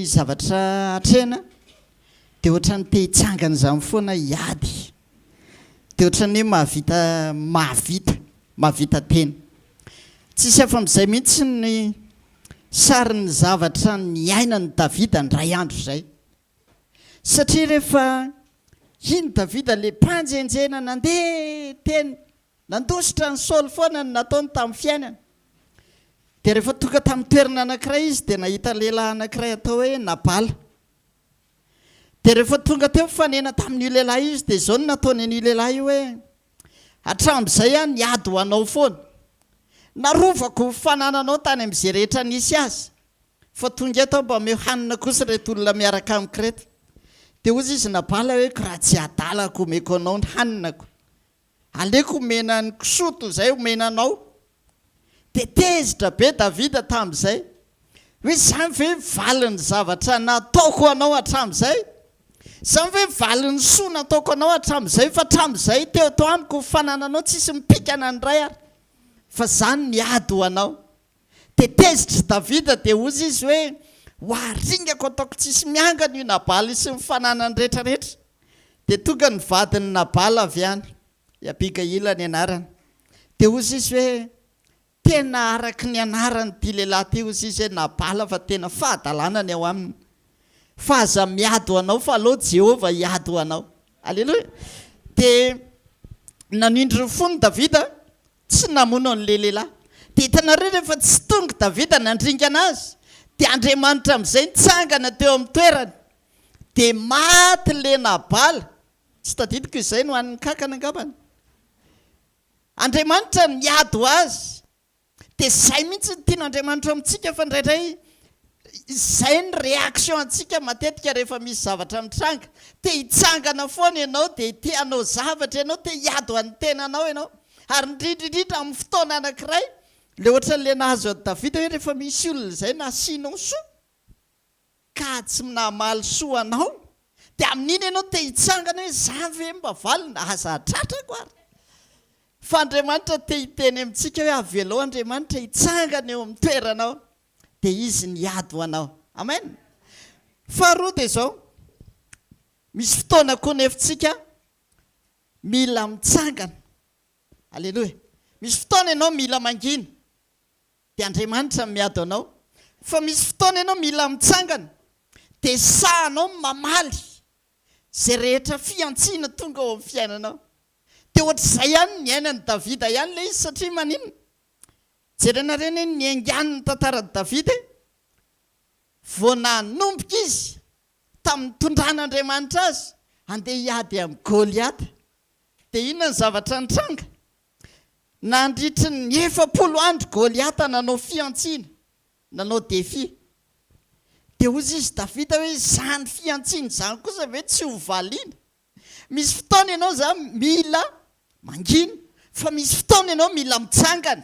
zavatra atrena dia ohatrany te hitsangana izany foana hiady, dia ohatrany hoe mahavita tena. Tsisy afa-mizay mihitsy ny sariny zavatra ny ainany Davida ndray andro izay, satria rehefa iny Davida le mpanjenjena nandeha teny nandositra ny Saoly foana ny nataony tamin'ny fiainana, dia rehefa tonga tamin'ny toerana anankiray izy dia nahita lehilahy anankiray atao hoe Nabala. Dia rehefa tonga teo fanena tamin'io lehilahy izy dia izao no nataony an'io lehilahy io hoe hatram'izay a niady ho anao foana, narovako fanananao tany amin'izay rehetra nisy azy, fa tonga eto mba omeo hanina kosa reto olona miaraka amiko reto. Dia ozy izy Nabala hoe raha tsy adalako omeko anao ny haninako, aleko omena ny kisoto izay omena anao. Dia tezitra be Davida tamin'izay hoe izany ve valiny zavatra nataoko anao hatramin'izay, izany ve valiny soa nataoko anao hatramin'izay, fa hatramin'izay teo to amiko fanananao tsisy mipikana ny ray ary, fa izany niady ho anao. Dia tezitra Davida dia ozy izy hoe hoaringako ataoko tsisy miangana io Nabala sy ny fananany rehetrarehetra. Dia tonga ny vadiny Nabala avy any, Abigaila ny anarany, dia ozy izy hoe tena araka ny anarany ty lehilahy ty, ozy izy hoe Nabala fa tena fahadalana ny ao aminy, fa aza miady ho anao fa aloha Jehova hiady ho anao. Aleloia. Dia nanindry fony Davida, tsy namono an'le lehilahy. Dia hitanareo rehefa tsy tonga Davida nandringa anazy, dia Andriamanitra amin'izay nitsangana teo amin'ny toerany, dia maty le Nabala. Tsy tadidiko izay no an'ny kankana angambany. Andriamanitra niady ho azy. Dia izay mihitsy ny tian'Andriamanitra amintsika, fa indraindray izay ny réaction antsika matetika rehefa misy zavatra mitranga, te hitsangana foana ianao, dia te hanao zavatra ianao, te hiady ho an'ny tenanao ianao. Ary indrindrindrindra amin'ny fotoana anankiray, le ohatran'le nahazo an'i Davida hoe rehefa misy olona izay nasianao soa ka tsy namaly soa anao, dia amin'iny ianao te hitsangana hoe za ve mba valina, aza tratrako ary. Fa Andriamanitra te hiteny amintsika hoe avelao Andriamanitra hitsangana eo amin'ny toeranao, dia izy niady ho anao. Amen. Faharoa dia izao, misy fotoana koa nefitsika mila mitsangana. Aleloia. Misy fotoana ianao mila mangina, dia Andriamanitra miady anao. Fa misy fotoana ianao mila mitsangana, dia sahanao mamaly izay rehetra fiantsiana tonga ao amin'ny fiainanao. Dia ohatr'izay ihany ny ainan'i Davida ihany le izy, satria maninona? Jerenareny ny aingan'ny tantaran'i Davida, vao nanomboka izy tamin'ny tondran'Andriamanitra azy andeha hiady amin'ny Goliata, dia inona ny zavatra nitranga? Nandritry ny 70 andro Goliata nanao fiantsiana, nanao défi. Dia ozy izy Davida hoe izany fiantsiana izany kosa ve tsy ho valiana? Misy fotoana ianao zany mila mangina, fa misy fotoana ianao mila mitsangana,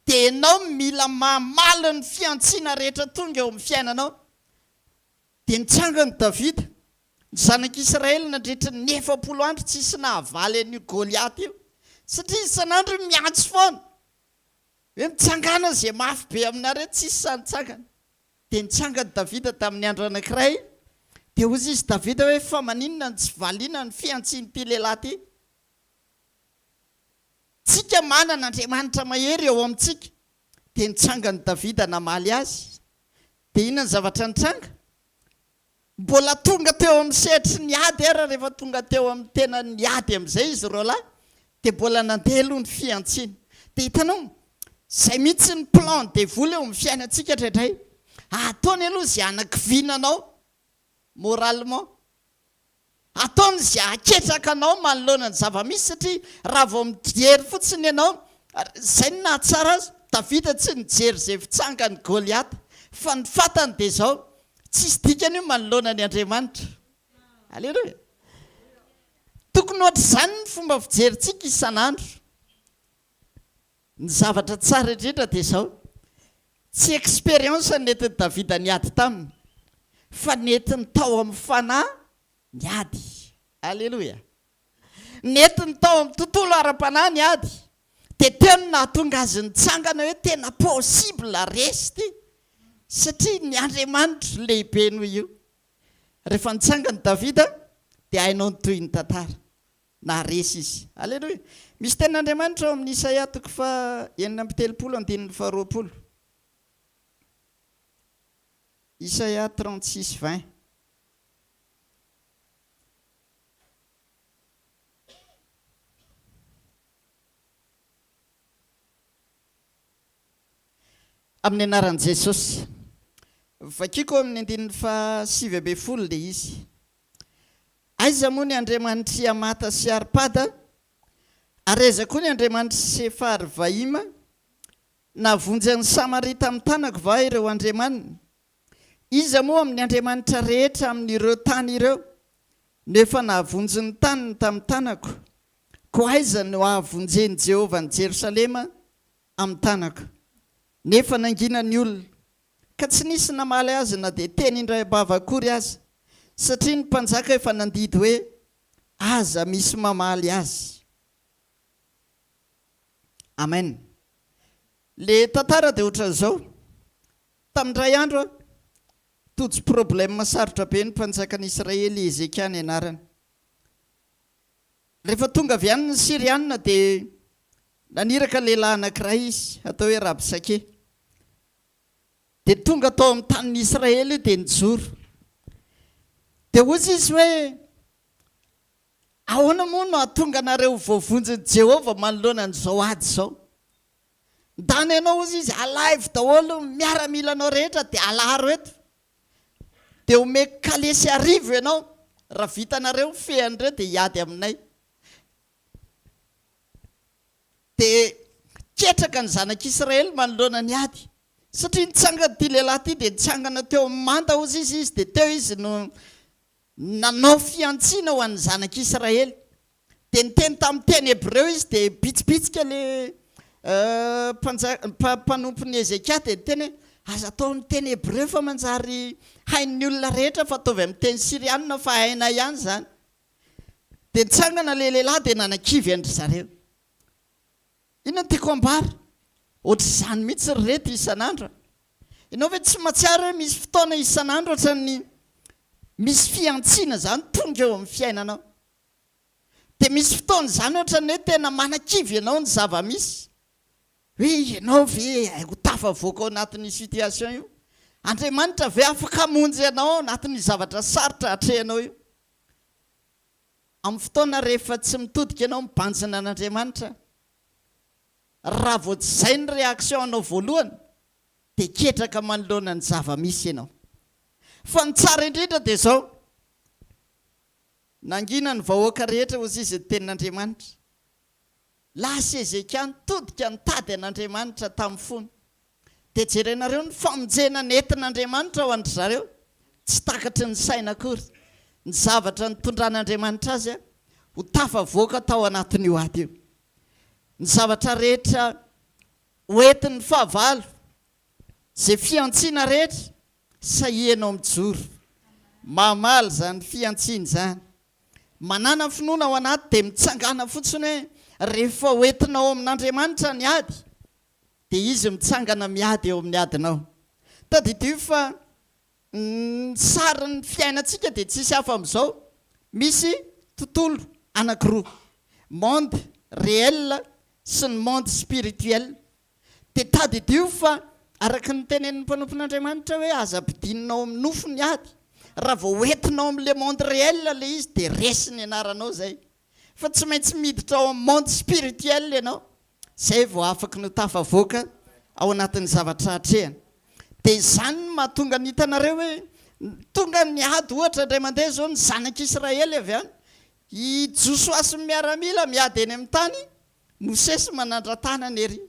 dia ianao mila mamaly ny fiantsiana rehetra tonga eo amin'ny fiainanao. Dia nitsangana Davida, ny zanak'Israely nandritra ny 70 andro tsisy nahavaly an'io Goliata io, satria isan'andro miantso foana hoe mitsangana izay mafy be aminareo, tsisy sanitsangana. Dia nitsangana Davida tamin'ny andro anankiray, dia ozy izy Davida hoe fa maninona ny tsy valiana ny fiantsian'ity lehilahy ty? Tsika manana Andriamanitra mahery eo amintsika. Dia nitsangana Davida namaly azy. Dia inona ny zavatra nitranga? Mbola tonga teo amin'ny setry niady ara, rehefa tonga teo amin'ny tena niady amin'izay izy roalahy, dia mbola nandeha aloha ny fiantsiana. Dia hitanao, izay mihitsy ny plan de vola eo amin'ny fiainantsika indraindray. Ataony aloha izay anakivinanao moralement, ataony izay aketraka anao manoloana ny zava-misy, satria raha vao mijery fotsiny ianao, izay no nahatsara azy. Davida tsy nijery izay fitsangany Goliata, fa ny fatany dia izao, tsisy dikany io manoloana ny Andriamanitra. Aleloia. Tokony ohatr'izany ny fomba fijerintsika isan'andro. Ny zavatra tsara indrindra dia izao, tsy expérience nentin'i Davida niady taminy, fa nentiny tao amin'ny fanahy niady. Aleloia. Nentiny tao amin'ny tontolo ara-panahy niady, dia tena nahatonga azy nitsangana hoe tena possible resy ty, satria ny Andriamanitra lehibe noho io. Rehefa nitsangany Davida dia hainao ny toy ny tantara na resy izy. Aleloia. Misy tenin'Andriamanitra ao amin'ny Isaia 6:20. Isaia 36:20. Amin'ny anaran'i Jesosy. Vakiko amin'ny 7:20 dia izy. Aiza moa ny Andriamanitra Amata sy Arpada, ary aiza koa ny Andriamanitra Sefar Vaima, navonjy ny Samaria tamin'ny tanako va ireo andriamanina? Iza moa amin'ny Andriamanitra rehetra amin'ireo tany ireo, nefa navonjy ny taniny tamin'ny tanako? Ko aiza no avonjeny Jehovah ny Jerosalema amin'ny tanako? Nefa nangina ny olona, ka tsy nisy namaly azy na dia teny indray abava akory aza, satria ny mpanjaka efa nandidy hoe aza misy mamaly azy. Amen. Le tantara dia ohatran'izao. Tamin'indray andro tojo problème sarotra be ny mpanjakan'Israely Ezekia ny anarany. Rehefa tonga avy any ny Siriana dia naniraka lehilahy anankiray izy atao hoe Rabsake. Dia tonga tao amin'ny tanin'ny Israely dia nijoro. Dia ozy izy hoe ahoana moa no atonga anareo voavonjy Jehovah manoloana an'izao ady izao? Ndany ianao ozy izy alive daholo, miaramila anao rehetra dia alaharo eto. Dia omeko kalesy arivo ianao, raha vitanareo fehany ireo dia hiady aminay. Dia ketraka ny zanak'Israely manoloana ny ady. Satria nitsangana ty lehilahy ty dia nitsangana teo manda ozy izy dia teo izy no nanao fiantsiana ho an'ny zanak'Israely. Dia niteny tamin'ny teny Hebreo izy dia bitsibitsika le mpanompon'ny Ezekia dia niteny aza atao ny teny Hebreo fa manjary hain'ny olona rehetra fa ataovy amin'ny teny Siriana fa haina ihany zany. Dia nitsangana le lehilahy dia nanakivy andry zareo. Inona tiako ambara? Ohatr'izany mihitsy reto isan'andro. Ianao ve tsy mahatsiaro hoe misy fotoana isan'andro ohatran'ny misy fiantsiana zany tonga eo amin'ny fiainanao. Dia misy fotoana zany ohatran'ny hoe tena manakivy ianao ny zava-misy. Hoe ianao ve ho tafavoaka ao anatin'ny situation io? Andriamanitra ve afaka hamonjy ianao anatin'ny zavatra sarotra hatrehanao io? Amin'ny fotoana rehefa tsy mitodika ianao mibanjina an'Andriamanitra, raha vao tsy izay ny réaction anao voalohany dia ketraka manoloana ny zava-misy ianao. Fa ny tsara indrindra dia izao, nangina ny vahoaka rehetra ozy izy ny tenin'Andriamanitra. Lasa Ezekia nitodika nitady an'Andriamanitra tamin'ny fony. Dia jerenareo ny famonjena nentin'Andriamanitra ao andry zareo, tsy takatry ny saina akory. Ny zavatra nitondran'Andriamanitra azy ho tafavoaka tao anatin'io ady io. Ny zavatra rehetra hoentin'ny fahavalo, izay fiantsiana rehetra, sahianao mijoro. Mamaly zany fiantsiana zany. Manana finoana ao anaty dia mitsangana fotsiny hoe rehefa hoentinao amin'Andriamanitra ny ady, dia izy mitsangana miady eo amin'ny adinao. Tadidio fa sarin'ny fiainantsika dia tsisy hafa amin'izao. Misy tontolo anankiroa, monde réel sy ny monde spirituel. Dia tadidio fa araka ny tenenin'ny mpanompon'Andriamanitra hoe aza ampidininao amin'ny nofo ny ady. Raha vao hoentinao amin'le monde réel le izy dia resy ny anaranao zay. Fa tsy maintsy miditra ao amin'ny monde spirituel ianao, zay vao afaka no tafavoaka ao anatin'ny zavatra hatrehana. Dia izany no mahatonga ny hitanareo hoe tonga ny ady ohatra indray mandeha zao ny zanak'Israely avy any, i Josua miaramila miady eny amin'ny tany, Mosesy manandratana ny ery.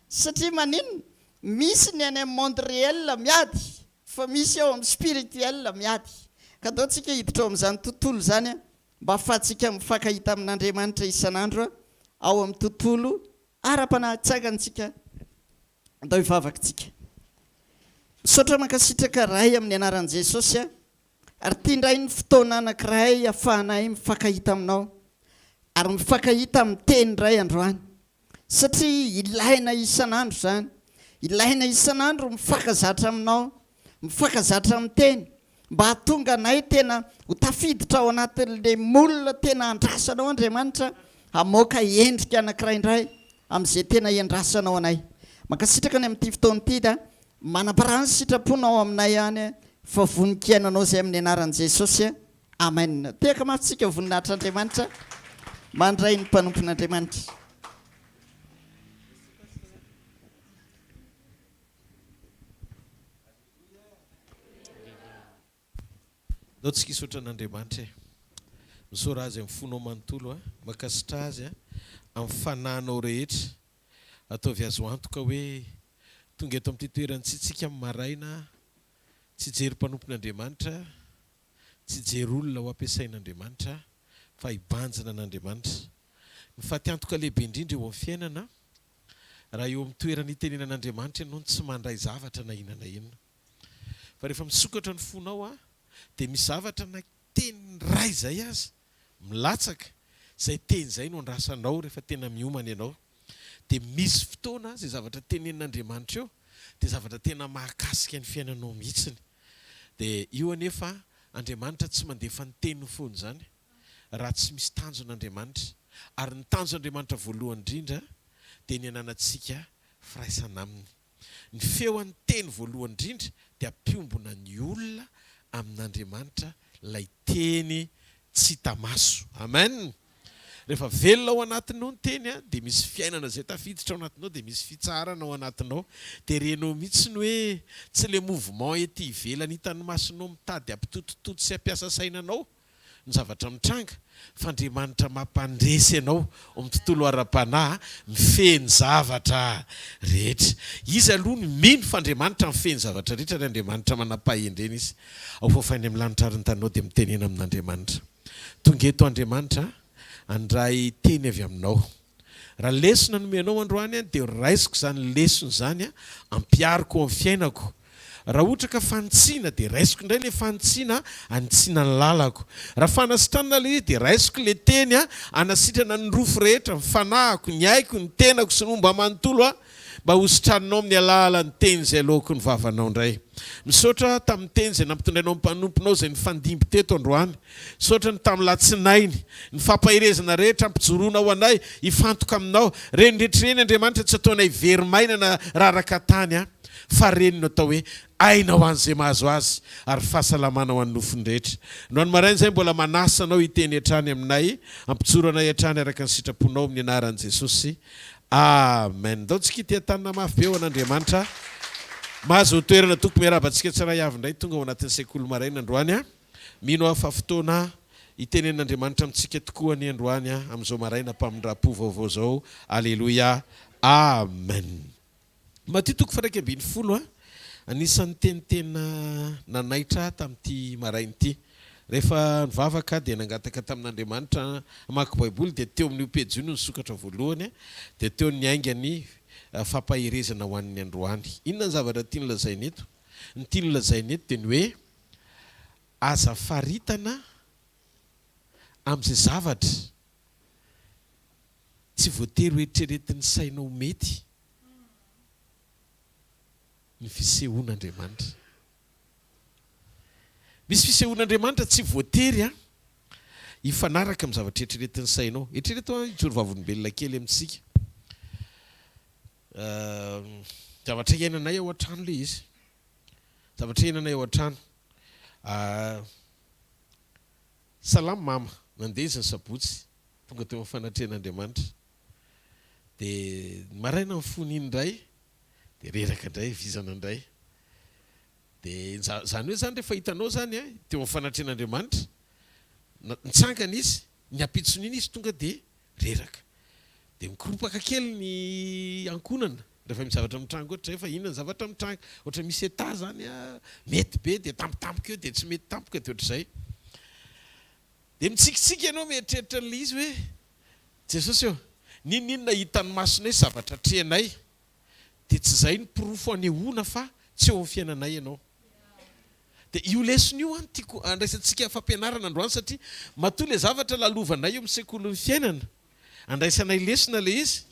Satria maninona? Misy ny any amin'ny monde réel miady, fa misy ao amin'ny spirituel miady. Ka dao tsika hiditra ao amin'izany tontolo zany mba ahafahantsika mifankahita amin'Andriamanitra isan'andro ao amin'ny tontolo ara-panahatsakantsika. Andao hivavaka-tsika. Misaotra mankasitraka ray amin'ny anaran'i Jesosy ary tia indray ny fotoana anankiray ahafahanay mifankahita aminao ary mifankahita amin'ny teny iray androany. Satria ilaina isan'andro zany. Ilaina isan'andro mifankazatra aminao mifankazatra amin'ny teny mba hatonga anay tena ho tafiditra ao anatin'le molina tena andrasanao Andriamanitra hamoaka endrika anankiray indray amin'izay tena iandrasanao anay. Mankasitraka ny amin'ity fotoana ity da manam-parany sitraponao aminay any fa voninkainanao izay amin'ny anaran'i Jesosy. Amen. Tehaka mafitsika voninahitran'Andriamanitra mandray ny mpanompon'Andriamanitra. Dao tsika isotra an'Andriamanitra misora azy amin'ny fonao manontolo makasitra azy amin'ny fananao rehetra ataovy azo antoka hoe tonga eto amin'ity toerany tsy tsika amin'ny maraina tsy jery mpanompon'Andriamanitra tsy jery olona ho ampiasain'Andriamanitra fa hibanjina an'Andriamanitra. Ny faty-antoka lehibe indrindra eo amin'ny fiainana raha eo amin'ny toerany itenenan'Andriamanitra ianao tsy mandray zavatra na inona na inona. Fa rehefa misokatra ny fonao dia misy zavatra na teny ray izay azy milatsaka izay teny izay no andrasanao rehefa tena miomana ianao. Dia misy fotoana izay zavatra tenenin'Andriamanitra eo dia zavatra tena mahakasika ny fiainanao mihitsiny. Dia io anefa Andriamanitra tsy mandefa ny teniny foana izany raha tsy misy tanjon'Andriamanitra. Ary ny tanjon'Andriamanitra voalohany indrindra dia ny ananantsika firaisana aminy. Ny feon'ny teny voalohany indrindra dia ampiombona ny olona amin'Andriamanitra ilay teny tsy tamaso. Amen. Rehefa velona ao anatinao ny teny dia misy fiainana izay tafiditra ao anatinao dia misy fitsarana ao anatinao. Dia renao mihitsy ny hoe tsy le mouvement ety ivelany hitan'ny masonao mitady ampitotototo sy ampiasa sainanao ny zavatra mitranga fa Andriamanitra mampandresy ianao amin'ny tontolo ara-panahy mifeny zavatra rehetra. Izy aloha ny mino fa Andriamanitra mifeny zavatra rehetra ary Andriamanitra manam-pahendrena izy. Ao foafainy amin'ny lanitra ary ny tanao dia mitenena amin'Andriamanitra. Tonga eto Andriamanitra andray teny avy aminao. Raha lesona nomenao androany dia raisiko izany lesona izany ampiariko amin'ny fiainako. Raha ohatra ka fantsiana dia raisiko indray ilay fantsiana anitsina ny lalako. Raha fanasitranana ilay izy dia raisiko ilay teny anasitrana ny rofo rehetra, ny fanahiko, ny aiko, ny tenako sy ny omba manontolo mba hositrananao amin'ny alalan'ny teny izay lohako ny vavanao indray. Misaotra tamin'ny teny izay nampitondrainao amin'ny mpanomponao izay ny fandimby teto androany. Misaotra ny tamin'ny latsinainy, ny fampahirezana rehetra ampijoroana ho anay, hifantoka aminao. Reny rehetrareny Andriamanitra tsy ataonay verimaina na raraka tany fa reny no atao hoe aina ho an'izay mahazo azy ary fahasalamana ho an'ny nofony rehetra. No any maraina izay mbola manasanao hiteny hatrany aminay, ampijoro anay hatrany araka ny sitraponao amin'ny anaran'i Jesosy. Amen. Dao tsika ity tanana mafy be ho an'Andriamanitra. Mahazo toerana toko miarabantsika tsiray avy indray tonga ao anatin'ny sekoly maraina androany. Mino afa fotoana itenen'Andriamanitra amintsika tokoa ny androany amin'izao maraina mpamindrapo vaovao zao. Alleluia. Amen. Maty toko faraika ambin'ny folo anisan'ny tenitena nanaitra tamin'ity maraina ity. Rehefa nivavaka dia nangataka tamin'Andriamanitra mamaky baiboly dia teo amin'ny pejy io no nisokatra voalohany dia teo ny aingany fampahirezana ho an'ny androany. Inona ny zavatra tiany lazainy eto? Ny tiany lazainy eto dia ny hoe aza faritana amin'izay zavatra tsy voatery ho eritreretin'ny sainao mety ny fisehoan'Andriamanitra. Misy fisehoan'Andriamanitra tsy voatery hifanaraka amin'ny zavatra eritreretin'ny sainao. Eritrereto ijoro vavolombelona kely amintsika. Zavatra iainanay ao an-trano ilay izy. Zavatra iainanay ao an-trano. Salamo mama, nandeha izy ny sabotsy, tonga teo amin'ny fanatrehan'Andriamanitra. Dia maraina mifony iny indray, dia reraka indray, vizana indray. Dia zany hoe zany rehefa hitanao zany teo amin'ny fanatrehan'Andriamanitra, nitsangana izy, ny ampitsony iny izy tonga dia reraka. Dia mikoropaka kely ny ankonana rehefa misy zavatra mitrango ohatra rehefa inona ny zavatra mitrango ohatra misy eta zany mety be dia tampotampoka eo dia tsy mety tampoka dia ohatr'izay. Dia mitsikitsiky ianao mieritreritra n'ilay izy hoe Jesosy eo ninona hitan'ny masonay zavatra trehanay dia tsy izay ny pirofo anehoana fa tsy eo amin'ny fiainanay ianao. Dia io lesona io tiako andraisantsika fampianarana androany satria matoa ilay zavatra lalovanay eo amin'ny sekolin'ny fiainana. Andraisanay lesona ilay izy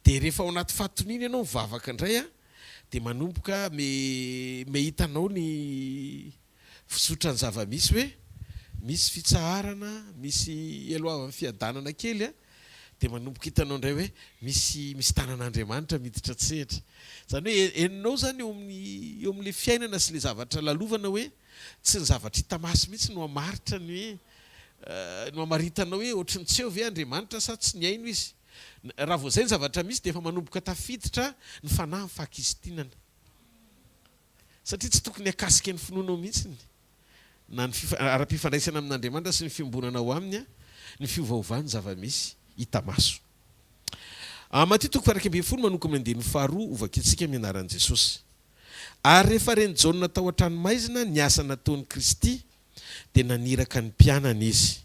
dia rehefa ao anaty fatonina ianao mivavaka indray dia manomboka me hitanao ny fisotra ny zava-misy hoe misy fitsaharana, misy eloava amin'ny fiadanana kely a, dia manomboka hitanao indray hoe misy tanan'Andriamanitra miditra tsehatra. Zany hoe eninao zany eo amin'le fiainana sy le zavatra lalovana hoe tsy ny zavatra hita maso mihitsy no hamaritra ny hoe no hamaritanao hoe ohatrany tsy eo ve Andriamanitra sa tsy niaino izy. Raha vao zay ny zavatra misy dia efa manomboka tafiditra ny fanahy ny fakisitinana. Satria tsy tokony hakasika ny finoanao mihitsy na ny ara-pifandraisana amin'Andriamanitra sy ny fiombonana ao aminy ny fiovaovany zava-misy hita maso. Mateo 1:20 manoko amin'ny 2 ovakitsika amin'ny anaran'i Jesosy. Ary rehefa reny Jaona tao an-tranomaizina ny asa nataon'i Kristy dia naniraka ny mpianana izy.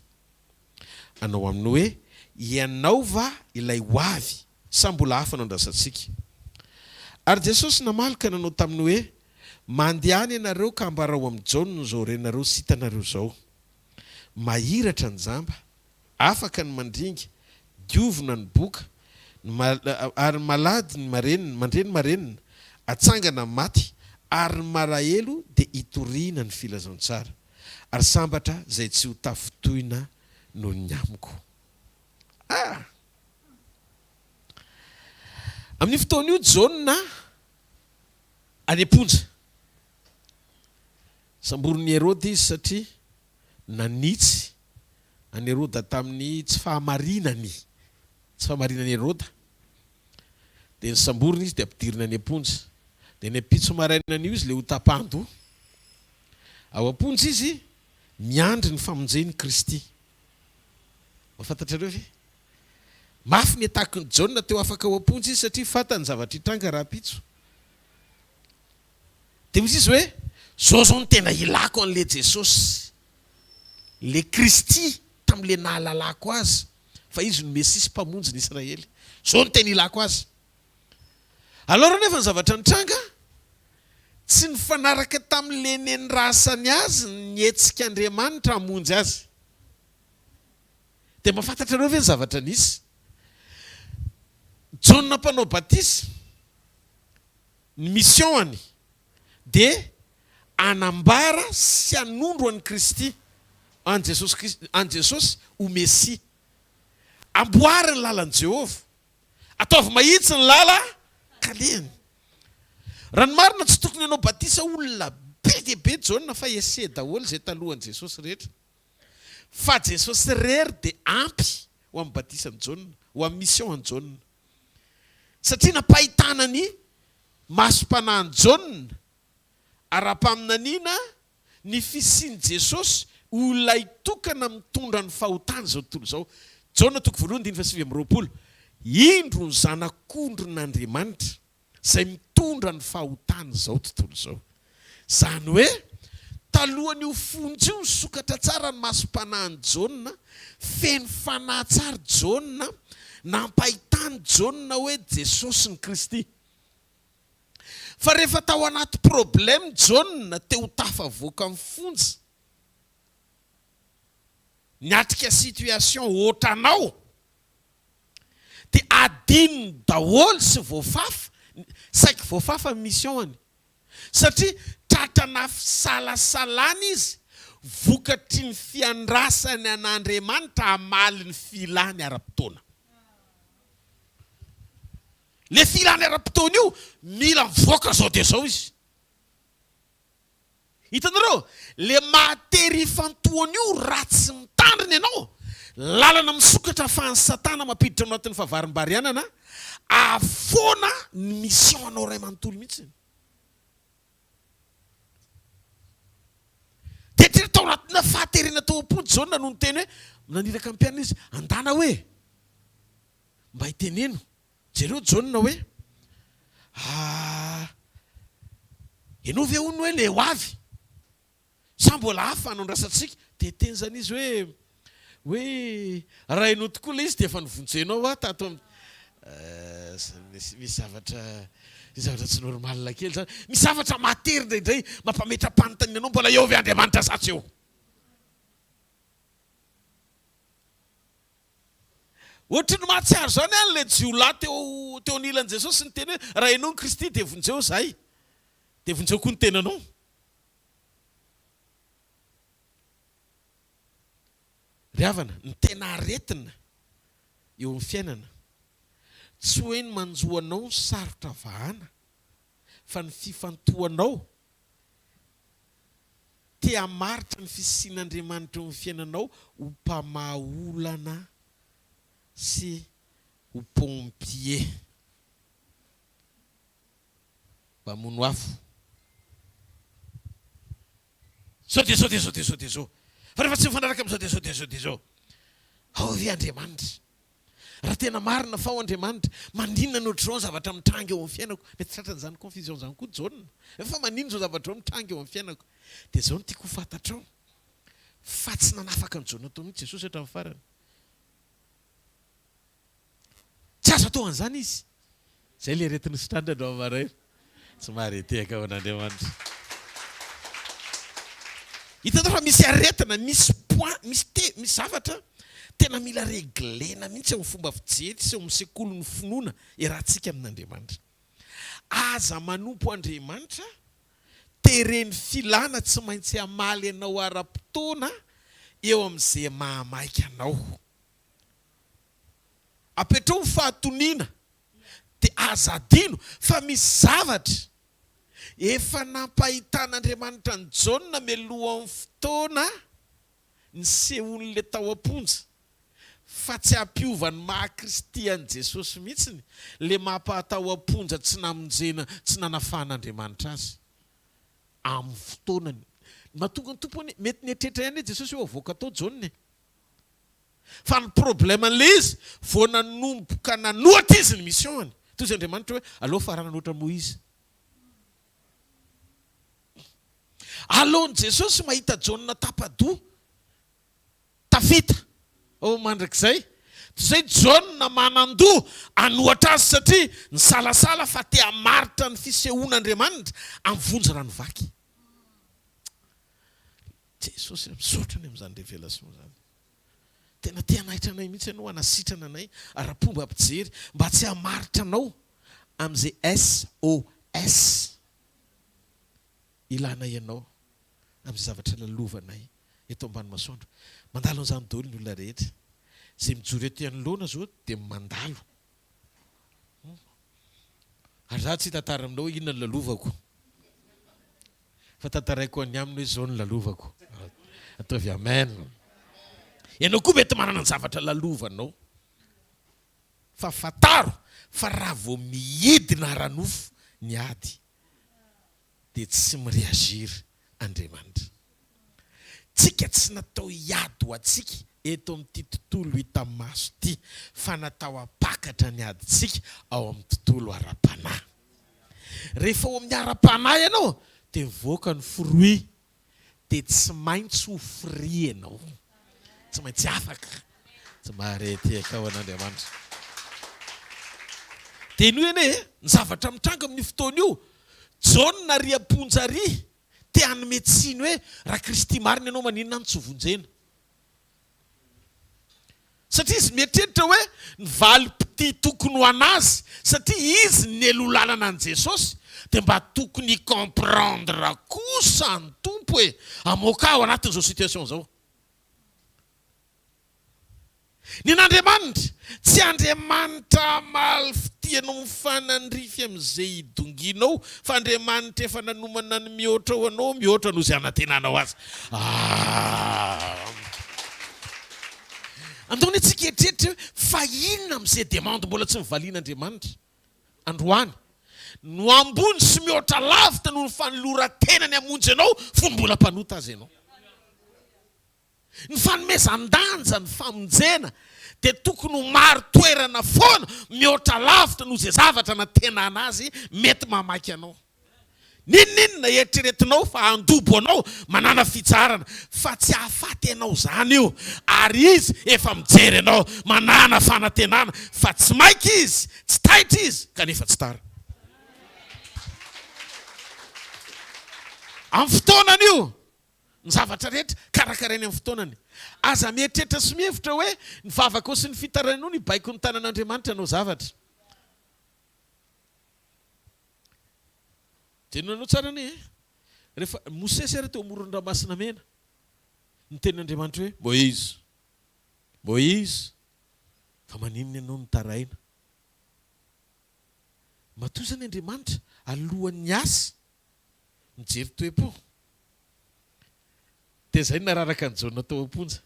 Anao aminy hoe ianaova ilay hoavy sa mbola hafa nandrasantsika. Ary Jesosy namalaka nanao taminy hoe mandehany ianareo ka ambarao amin'ny Jaona zao renareo sy hitanareo zao. Mahiratra ny jamba, afaka ny mandringa, diovina ny boka, ary malady ny mandreny marenina, atsangana maty, ary ny marahelo dia hitoriana ny filazantsara. Ary sambatra zay tsy ho tafotoina noho ny amiko. Amin'ny fotoana io Jaona any am-ponja. Samborin'i Herôdy izy satria nanitsy any Herôda tamin'ny tsy fahamarinany Herôda. Dia ny samboriny izy dia ampidirina any am-ponja. Dia ny ampitso marainana io izy le ho tapando. Ao am-ponja izy miandry ny famonjen'i Kristy. Mafantatrareo ve? Mafy ny ataky ny Jaona teo afaka ao am-ponja izy satria fantany zavatra hitranga raha pitso. Dia misy izy hoe zao no tena ilako an'le Jesosy, le Kristy tamin'le nahalalako azy fa izy no Mesisy mpamonjy ny Israely. Zao no tena ilako azy. Alors nefa ny zavatra nitranga tsy ny fanaraka tamin'le nenirasany azy ny hetsika Andriamanitra hamonjy azy. Dia mahafantatrareo ve ny zavatra nisy? Jaona mpanao batisa ny mission-any dia anambara sy anondro an'i Kristy an Jesosy ho Mesia. Amboary ny lalan'i Jehovah, ataovy mahitsy ny lala kalehany. Raha ny marina tsy tokony anao batisa olona be dia be Jaona fa ese daholo zay talohan'i Jesosy rehetra. Fa Jesosy rery dia ampy ho amin'ny batisa ny Jaona, ho amin'ny mission ny Jaona. Satria napahitana ny masom-panahy ny Jaona ara-paminaniana ny fisian'i Jesosy olona hitokana mitondra ny fahotana zao tontolo zao. Jaona 1:20. Indro ny zanak'ondrin'Andriamanitra izay mitondra ny fahotana zao tontolo zao. Zany hoe talohany ho fonjy io sokatra tsara ny masom-panahiny Jaona, feno fanahy tsara Jaona, nampahitany Jaona hoe Jesosy ny Kristy. Fa rehefa tao anaty problème Jaona teo tafavoaka amin'ny fonja, niatrika situation ohatranao, dia adinony daholo sy voafafa, saika voafafa mission-any. Satria tratrana fisalasalana izy vokatry ny fiandrasany an'Andriamanitra hamaly ny filany ara-potoana. Le filany ara-potoana io mila mivoaka zao dia zao izy. Hitanareo, le matery fantohany io ratsy mitandriny ianao, lalana misokatra ahafahan'ny Satana mampiditra anatin'ny fahavarim-barianana, afoana ny mission anao ray manontolo mihitsy. Dia tena tao anatina fahaterena tao am-pody Jaona no niteny hoe naniraka ny mpianina izy, andana hoe mba hiteneno jereo Jaona hoe ianao ve hono hoe le hoavy sa mbola hafa anondrasantsika. Dia teny zany izy hoe raha ianao tokoa le izy dia efa nivonjenao tato misy zavatra tsy normal kely zany, misy zavatra matery indraindray mampametra-panontaniana anao, mbola eo avy Andriamanitra sa tsy eo. ohatra ny mahatsiaro zany any le jiolahy teo anilan' Jesosy sy ny teny hoe raha ianao ny Kristy dia vonjeo zay. Dia vonjeo koa ny tenanao. Ry havana, ny tena aretina eo amin'ny fiainana tsy hoe ny manjoanao ny sarotra vahana fa ny fifantohanao te hamaritra ny fisian'Andriamanitra eo amin'ny fiainanao ho mpamaolana sy ho pompier. Mpamono afo. Zao dia zao. Fa rehefa tsy mifanaraka amin'izao dia zao. Ao ve Andriamanitra? Raha tena marina fa ao Andriamanitra, maninona ny ohatr'izao zavatra mitrangy eo amin'ny fiainako? Mety tratran'izany confusion zany koa Jaune. Efa maninona zao zavatra eo mitrangy eo amin'ny fiainako? Dia zao no tiako ho fantatrao. Fa tsy nanafaka ny Jaune atao mihitsy Jesosy hatramin'ny farany. Tsy azo atao an'izany izy. Zay le retin'ny standard ao maraina. Tsy mahareteka ao an'Andriamanitra. Hitanao fa misy aretina, misy point, misy zavatra tena mila reglena mihitsy eo amin'ny fomba fijery sy eo amin'ny sekolon'ny finoana iarahantsika amin'Andriamanitra. Aza manompo Andriamanitra, tereny filana tsy maintsy hamaly anao ara-potoana eo amin'izay mahamaika anao. Apetrao ny fahatoniana dia aza adino fa misy zavatra efa nampahitan'Andriamanitra ny Jaune mialoha amin'ny fotoana ny sehoan'le tao am-ponja fa tsy hampiovany maha-Kristy an'i Jesosy mihitsiny le mampahatao am-ponja tsy namonjena tsy nanafahan'Andriamanitra azy amin'ny fotoanany. Mahatonga ny tompony mety netretra ihany Jesosy eo avoaka tao Jaune. Fa ny problème an'le izy vao nanomboka nanohatra izy ny mission-any. Toy izay Andriamanitra hoe aleo farana nohatra Moïse. Alohan'i Jesosy mahita Jaune tapa-doha tafita ao mandrakizay. Zay Jaune manan-doha anohatra azy satria ny salasala fa te hamaritra ny fisehoan'Andriamanitra amin'ny vonjy ranovaky. Jesosy misaotra ny amin'izany révélation zany. Tena te hanahitra anay mihitsy ianao, hanasitrana anay ara-pomba ampijery mba tsy hamaritra anao amin'izay SOS ilana ianao amin'izay zavatra lalovanay eto ambany masoandro. Mandalo an'izany daholo ny olona rehetra. Izay mijoro eto anoloana zao dia mandalo. Ary za tsy tantara aminao inona ny lalovako. Fa tantaraiko any aminy hoe zao ny lalovako. Ataovy amen. Ianao koa mety manana ny zavatra lalovanao. Fa fataro fa raha vao mihidina ranofo ny ady dia tsy mireagira Andriamanitra. Tsika tsy natao hiady ho atsika eto amin'ity tontolo hita maso ity fa natao hapakatra ny adintsika ao amin'ny tontolo ara-panahy. Rehefa ao amin'ny ara-panahy ianao dia mivoaka ny fruit dia tsy maintsy ho fruit ianao. Tsy maintsy afaka. Tsy mahareteka ao an'Andriamanitra. Dia iny ene ny zavatra mitranga amin'ny fotoana io. Jaune nary amponjary te hanome tsiny hoe raha Kristy marina ianao maninona ny tsy vonjena. Satria izy mietreritra hoe ny valim-pity tokony ho anazy satria izy ny elo-lalana an' Jesosy dia mba tokony comprendre kosa ny tompo hoe amoaka ao anatin'izao situation zao. Ny an'Andriamanitra tsy Andriamanitra malifitianao mifanandrify amin'izay idonginao fa Andriamanitra efa nanomana ny mihoatra ho anao, mihoatra noho izay anatenanao azy. Andony antsika eritreretra fa inona amin'izay demande mbola tsy mivalian'Andriamanitra androany no ambony sy mihoatra lavitra no ny fanoloran-tenany hamonjy ianao fony mbola mpanota azy ianao. Ny fanomezan-danja ny famonjena dia tokony ho maro toerana foana mihoatra lavitra noho izay zavatra natenana azy mety mamaky anao. Ninona eritreretinao fa andobo anao manana fitsarana fa tsy hahafaty ianao zany io ary izy efa mijery anao manana fanantenana fa tsy maiky izy, tsy taitra izy kanefa tsy tara. Amin'ny fotoanan'io ny zavatra rehetra karakarainy amin'ny fotoanany. Aza mieritreritra sy mihevitra hoe ny vavaka sy ny fitaranao ny baiko ny tanan'Andriamanitra anao zavatra. Tenanao tsara ne rehefa Mosesy ary teo amoron-dranomasina mena ny tenin'Andriamanitra hoe Moïse, Moïse, fa maninona ianao no taraina? Matoa zany Andriamanitra alohan'ny asa mijery toe-po. Dia izay nararaka ny Jaona tao am-ponja.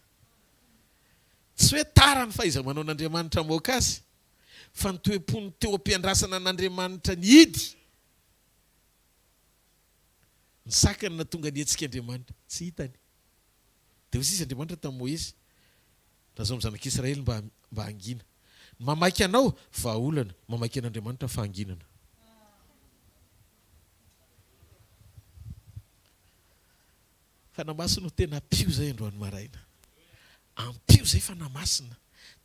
Tsy hoe tara ny fahaiza-manao n'Andriamanitra moka azy, fa ny toe-pony teo am-piandrasana n'Andriamanitra ny hidy. Ny sakany na tonga nihetsika Andriamanitra tsy hitany. Dia hoy izy Andriamanitra tamin'i Moïse, lazao amin'ny zanak'Israely mba hangina. Mamaky anao vahaolana, mamaky an'Andriamanitra fahanginana. Fanamasina no tena pio zay androany maraina. Ampio zay fanamasina.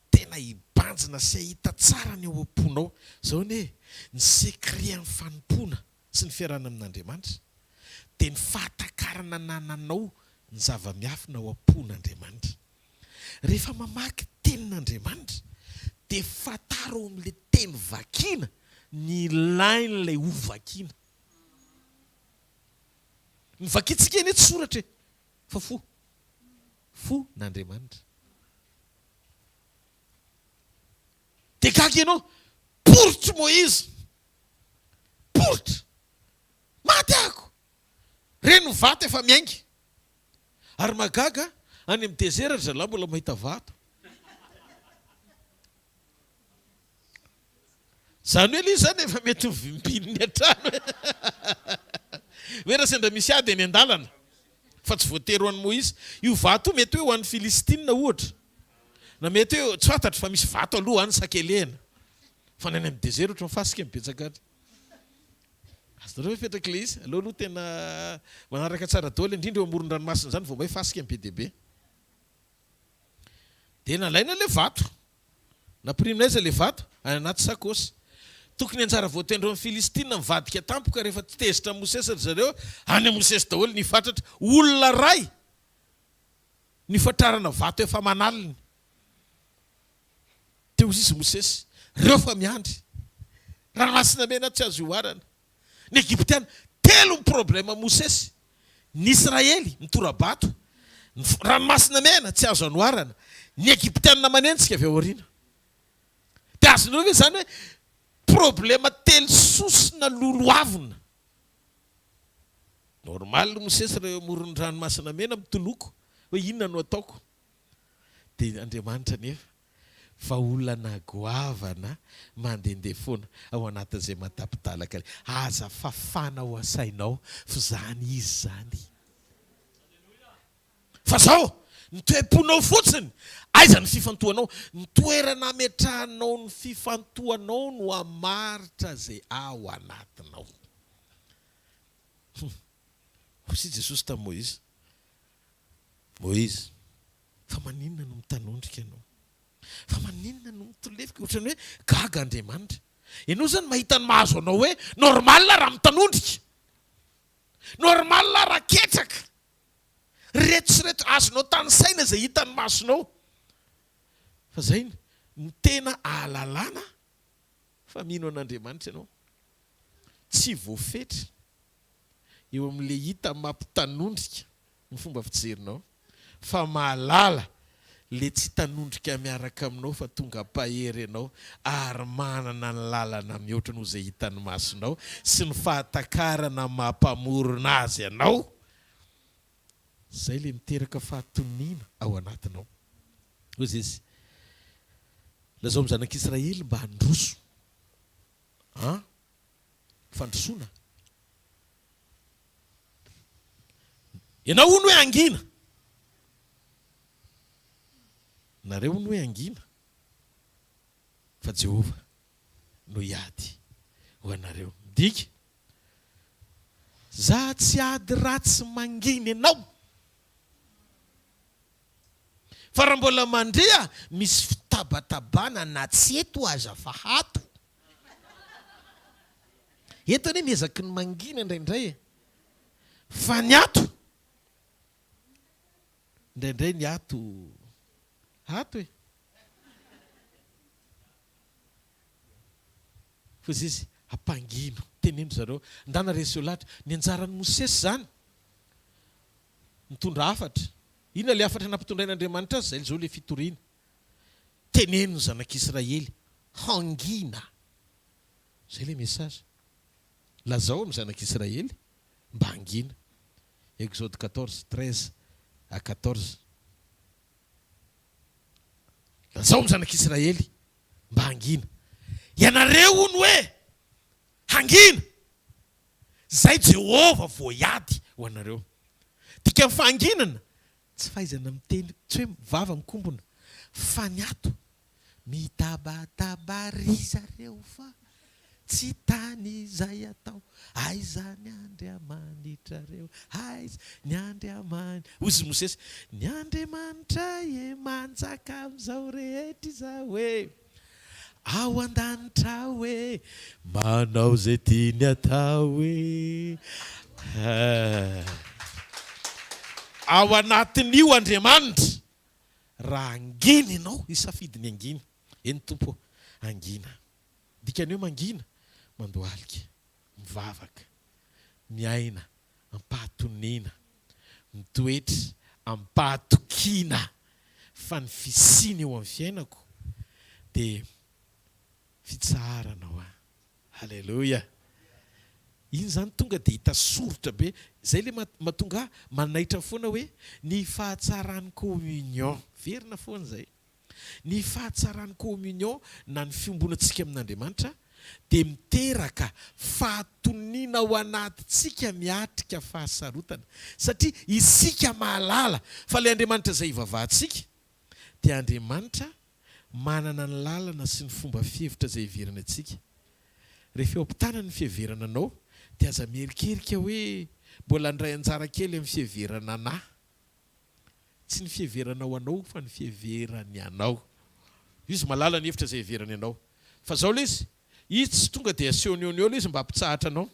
Tena hibanjina sy hahita tsara ny eo am-ponao. Zao ne ny sekrean'ny fanompona sy ny fiarahana amin'Andriamanitra dia ny fahatakarana nananao ny zava-miafina ao am-pon'Andriamanitra. Rehefa mamaky tenin'Andriamanitra dia fataro amin'ilay teny vakiana ny ilain'ilay ho vakiana. Ny vakiantsika eny tsy soratra fa fo n'Andriamanitra. Dia gaga ianao porotro Moïse, porotro maty ako, reny vato efa miaingy, ary magaga any amin'ny dezera ry zalahy mbola mahita vato. Zany hoe izy zany efa mety mivimpiny ny an-trano hoe raha sendra misy ady eny an-dalana, fa tsy voatery ho an'ny Moïse. Io vato mety hoe ho an'ny Filistina ohatra, na mety hoe tsy fantatra fa misy vato aloha any sakelehana, fa ny any amin'ny dezera ohatra mifasika mibetsaka ary. Azonareo mipetraka ilay izy aloha aloha tena manaraka tsara daholo, indrindra eo amoron-dranomasina zany vao mba hifasika amin'ny be dia be. Dia nalaina ilay vato, napirimina izy ilay vato any anaty sakosy. Tokony anjara voatendro amin'ny Filistina mivadika tampoka rehefa tsy tezitra Mosesy ry zareo, any Mosesy daholo nifatratra. Olona ray nifatrarana vato efa manaliny. Teo izy Mosesy, reo fa miandry, ranomasina mena tsy azo oharana. Ny Egyptiana telo ny problema Mosesy, ny Israely mitora-bato, ny ranomasina mena tsy azo anoharana, ny Egyptiana manentsika avy ao aoriana. Dia azonareo hoe zany hoe problema telo sosina loloavina. Normal Mosesy raha amoron'ny ranomasina mena mitoloko hoe inona no ataoko. Dia Andriamanitra nefa fa olana goavana mandehandeha foana ao anatin'izay matapidalaka. Aza fafana ao asainao fa zany izy zany. Fa zao ny toe-ponao fotsiny, aiza ny fifantohanao? Ny toerana ametrahanao ny fifantohanao no hamaritra zay ao anatinao. Hoy Jesosy tamin'i Moïse, Moïse, fa maninona no mitanondrika ianao? Fa maninona no mitolefika? Ohatrany hoe gaga Andriamanitra. Ianao zany mahita ny mahazo anao hoe normal raha mitanondrika, normal raha ketraka, reto sy reto azonao tany saina zay hitany masonao. Fa zay ny tena ahalalana fa mino an'Andriamanitra ianao. Tsy voafetra eo amin'ilay hita mampitanondrika ny fomba fijerinao, fa mahalala le tsy tanondrika miaraka aminao fa tonga pahery ianao ary manana ny lalana mihoatra noho izay hitany masonao sy ny fahatakarana mampamorona azy ianao. Zay le miteraka fahatoniana ao anatinao. Hoy izy, lazao amin'ny zanak'Israely mba handroso fandrosoana. Ianao hono hoe angina, nareo hono hoe angina, fa Jehova no hiady ho anareo. Midika, za tsy ady ratsy mangina ianao, fa raha mbola mandrea misy fitabatabana na tsy eto aza fa hato. Eto anie miezaky ny mangina indraindray, fa ny ato indraindray ny ato e fa izy ampangino teneno zareo ndana reseo lahatra ny anjaran'ny Mosesy zany mitondra afatra inona le afatra nampitondrain'Andriamanitra azy zay zao le fitoriana teneno ny zanak'Israely hangina zay le message lazao amin'ny zanak'Israely mba hangina Exode 14:13-14 lazao amin'ny zanak'Israely mba hangina ianareo hono hoe hangina zay Jehova voiady ho anareo tika mifanginana tsy fahaizana miteny tsy hoe vava mikombona fa ny ato mitabatabary zareo fa tsy tany izay atao aiza ny Andriamanitrareo aiza ny Andriamanitra ozy Mosesy ny Andriamanitra manjaka amin'izao rehetra izaho hoe ao an-danitra hoe manao zay tiany atao hoe ao anatin'io Andriamanitra raha angina ianao isafidiny angina eny tompo angina dikan'io mangina mandoalika mivavaka miaina ampahatoniana mitoetra ampahatokiana fa ny fisiny eo amin'ny fiainako dia fitsarana ho halleluja iny zany tonga dia hita soritra be zay le mahatonga manaitra foana hoe ny fahatsaran'ny communion verina foana zay ny fahatsaran'ny communion na ny fiombonantsika amin'Andriamanitra dia miteraka fahatoniana ao anatintsika miatrika fahasarotana satria isika mahalala fa le Andriamanitra zay ivavahantsika dia Andriamanitra manana ny lalana sy ny fomba fihevitra zay iverana antsika rehefa eo ampitanana ny fiheverana anao dia aza merikerika hoe mbola ndray anjara kely amin'ny fiheverana anahy tsy ny fiheverana ao anao fa ny fiheverany anao izy malala ny hevitra zay iverany anao fa zao le izy tsy tonga dia aseony eo le izy mba hampitsahatra anao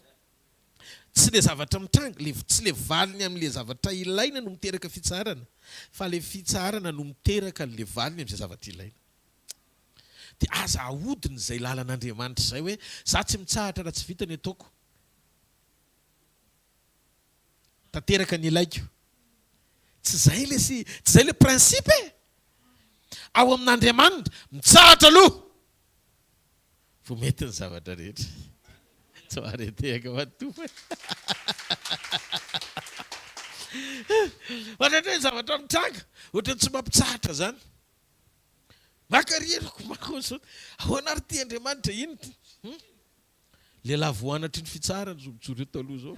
tsy le zavatra mitranga tsy le valiny amin'le zavatra ilaina no miteraka fitsarana fa le fitsarana no miteraka le valiny amin'izay zavatra ilaina dia aza ahodiny zay lalan'Andriamanitra zay hoe za tsy mitsahatra raha tsy vitany ataoko tanteraka ny ilaiko tsy zay le principe ao amin'Andriamanitra mitsahatra aloha vo mety ny zavatra rehetra tsy aretehaka matoa ohatrany zavatra mitranga ohatrany tsy mampitsahatra zany makarieriko makoso ahoana ary ty Andriamanitra ino le lavoanatry ny fitsarany zorijoro eto aloha zao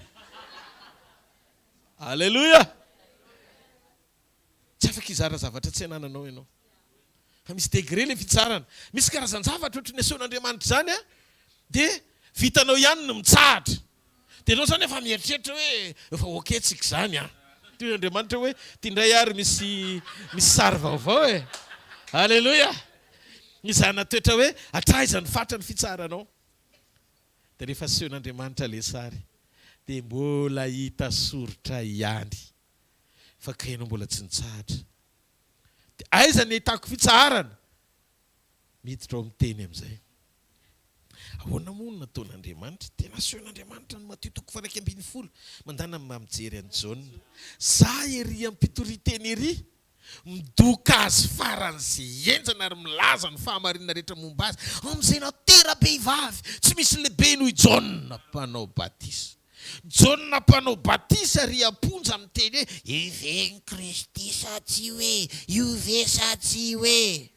halleluja tsy afaka izara zavatra tsy anananao ianao fa misy degré le fitsarana misy karazan-javatra ohatry ny asehoan'Andriamanitra zany a dia vitanao ihany no mitsahatra dia anao zany efa mieritreritra hoe efa oketsika zany a ty Andriamanitra hoe ty ndray ary misy sary vaovao e halleluja izana toetra hoe atraizany fatra ny fitsaranao dia rehefa asehoan'Andriamanitra le sary dia mbola hita soritra ihany fa kainao mbola tsy nitsahatra dia aiza ny hitako fitsarana miditra ao amin'ny teny amin'izay ahoana moa no nataon'Andriamanitra dia nasehoan'Andriamanitra no matitoko faraky ambin'ny folo mandana mamijery any Jaona za ery ampitorinteny ery midoka azy faran'izay enjana ary milaza ny fahamarinana rehetra momba azy amin'izay natera-be hivavy tsy misy lehibe noho i Jaona mpanao batisa Jaona mpanao batisa ry amponja amin'ny teny hoe iveny Kristy sa tsy hoe io ve sa tsy hoe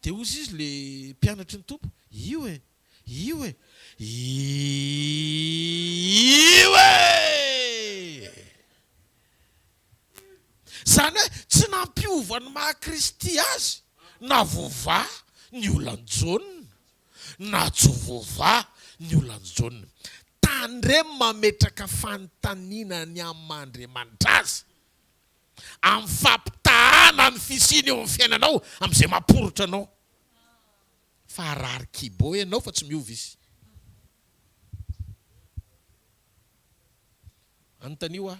dia ozy izy le mpianatry ny tompo io e zany hoe tsy nampiovany maha Kristy azy na vova ny olany Jaona na tsy vova ny olany Jaona tandre mametraka fanontaniana ny amin'Andriamanitra azy amin'ny fampitahana ny fisiny eo amin'ny fiainanao amin'izay mamporotra anao fa arary kibo ianao fa tsy miova izy anontanio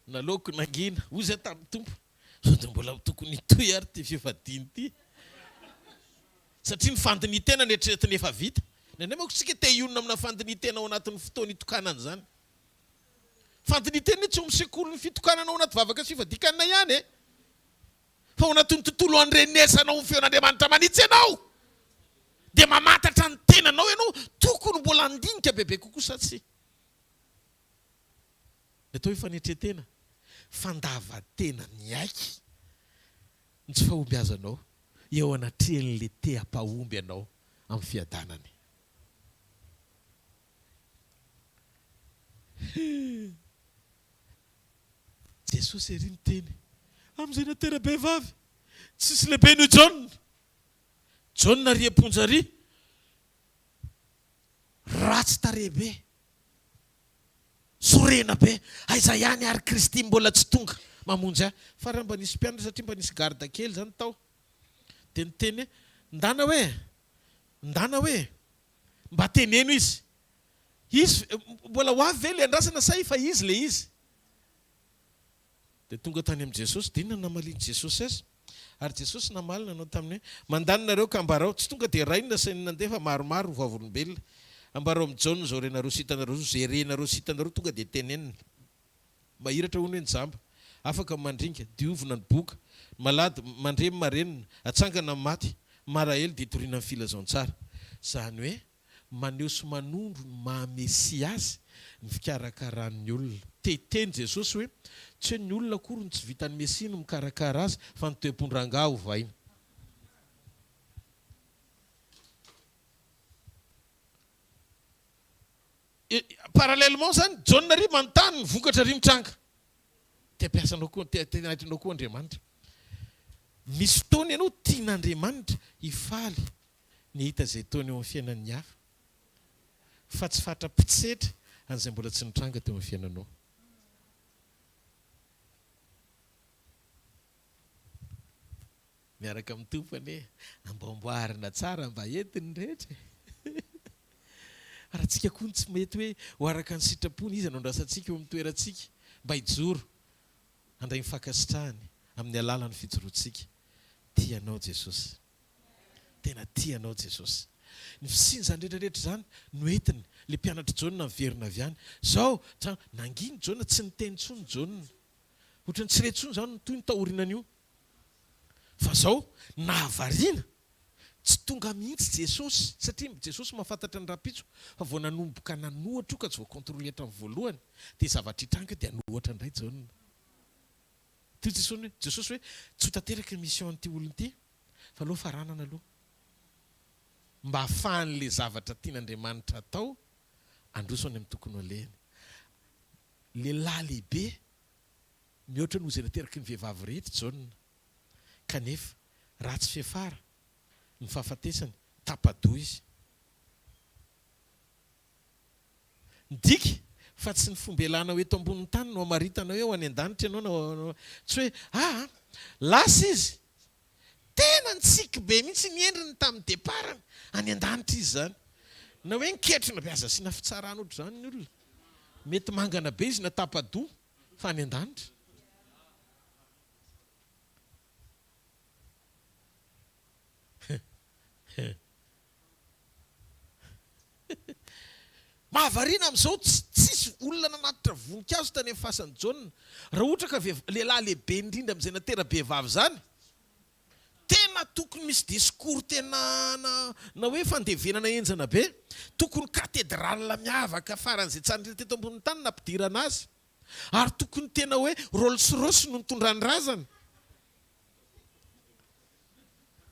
nalaoko nangina ozy tamin'ny tompo sao dia mbola tokony toy ary ty fifadiny ty satria ny fandiny tena netretiny efa vita nene mako tsika te ionona amina fandiny tena ao anatin'ny fotoana itokanana zany fandiny tena tsy misekoly ny fitokanana ao anaty vavaka sy fifadikanana ihany fa ao anatin'ny tontolo andrenesanao ny feon'Andriamanitra manitsy ianao dia mamantatra ny tenanao ianao tokony mbola andinika bebe kokoa sa tsy atao hoe fanetretena fandavatena ny aiky ny tsy fahomby azanao eo anatrehan'le te hampahomby ianao amin'ny fiadanany Jesosy ery miteny amin'izay natera-behivavy tsisy lehibe no John ry amponjary ratsy tarehibe sorena be aiza ihany ary Kristy mbola tsy tonga mamonjy ahy fa raha mba nisy mpianatra satria mba nisy garda kely zany tao dia niteny ndana hoe mba teneno izy mbola ho avy ve le andrasana say fa izy le izy dia tonga tany amin'i Jesosy dia inona namaliany Jesosy azy ary Jesosy namalina anao tamin'ny hoe mandanonareo ka ambarao tsy tonga dia rainona sainy nandefa maromaro vavolombelona ambarao amin'ny John zao renareo sy hitanareo zay renareo sy hitanareo tonga dia tenenina mahiratra hono hoe njamba afaka mandringa diovina ny boka malady mandremy marenina atsangana maty marahely dia toriana amin'ny filazaon-tsara zany hoe maneho sy manondro ny mahamesiazy ny fikarakaran'ny olona teteny Jesosy hoe tsy hoe ny olona akory ny tsy vitan'ny Mesia no mikarakara azy fa ny toe-pondrangaha ho vaina parallèlement zany John ry manontany ny vokatra ry mitranga te-piasanao koa tenaitinao koa Andriamanitra misy fotoana ianao tian'Andriamanitra hifaly ny hita zay taony eo amin'ny fiainan'ny hafa fa tsy fatra-pitsetra an'izay mbola tsy nitranga teo amin'ny fiainanao miaraka amin'ny tompony ambamboarina tsara mba entiny rehetra raha tsika koa tsy mety hoe ho araka ny sitrapony izy anao andrasantsika eo amin'ny toerantsika mba hijoro handray mifakasitrahany amin'ny alalan'ny fijoroantsika tianao Jesosy tena tianao Jesosy ny fisiny zany rehetrarehetra zany no entiny le mpianatra John miverina avy any zao nanginy John tsy niteny tsony John ohatrany tsy retsony zany toy ny tahorinan'io fa zao nahavariana tsy tonga mihitsy Jesosy satria Jesosy mahafantatra ny rapitso fa vao nanomboka nanohatra ka tsy voakontrôle hatramin'ny voalohany dia zavatra hitranga dia nohatra indray John ty Jesosy hoe tsy ho tanteraka mission an'ity olona ity fa aloha faranana aloha mba hahafahan'le zavatra tian'Andriamanitra atao androsony amin'ny tokony alehany lehilahy lehibe mihoatra no izay nateraky ny vehivavy rehetra John kanefa ratsy fiafara ny fahafatesany tapadoha izy ndika fa tsy ny fombelana hoe eto ambonin'ny tany no amaritana hoe ho any an-danitra ianao tsy hoe lasa izy tena ntsiky be mihitsy ny endriny tamin'ny deparany any an-danitra izy zany na hoe niketrina be aza sy na fitsarana ohatry zany ny olona mety mangana be izy na tapadoha fa any an-danitra mahavariana amin'izao tsisy olona nanatitra voninkazo tany amin'ny fasan'ny John raha ohatra ka lehilahy lehibe indrindra amin'izay natera-behivavy zany tena tokony misy discours tena na hoe fandevenana enjana be tokony katedrala miavaka faran'izay tsany teto ambonin'ny tany nampidirana azy ary tokony tena hoe Rolls-Royce no nitondrany razana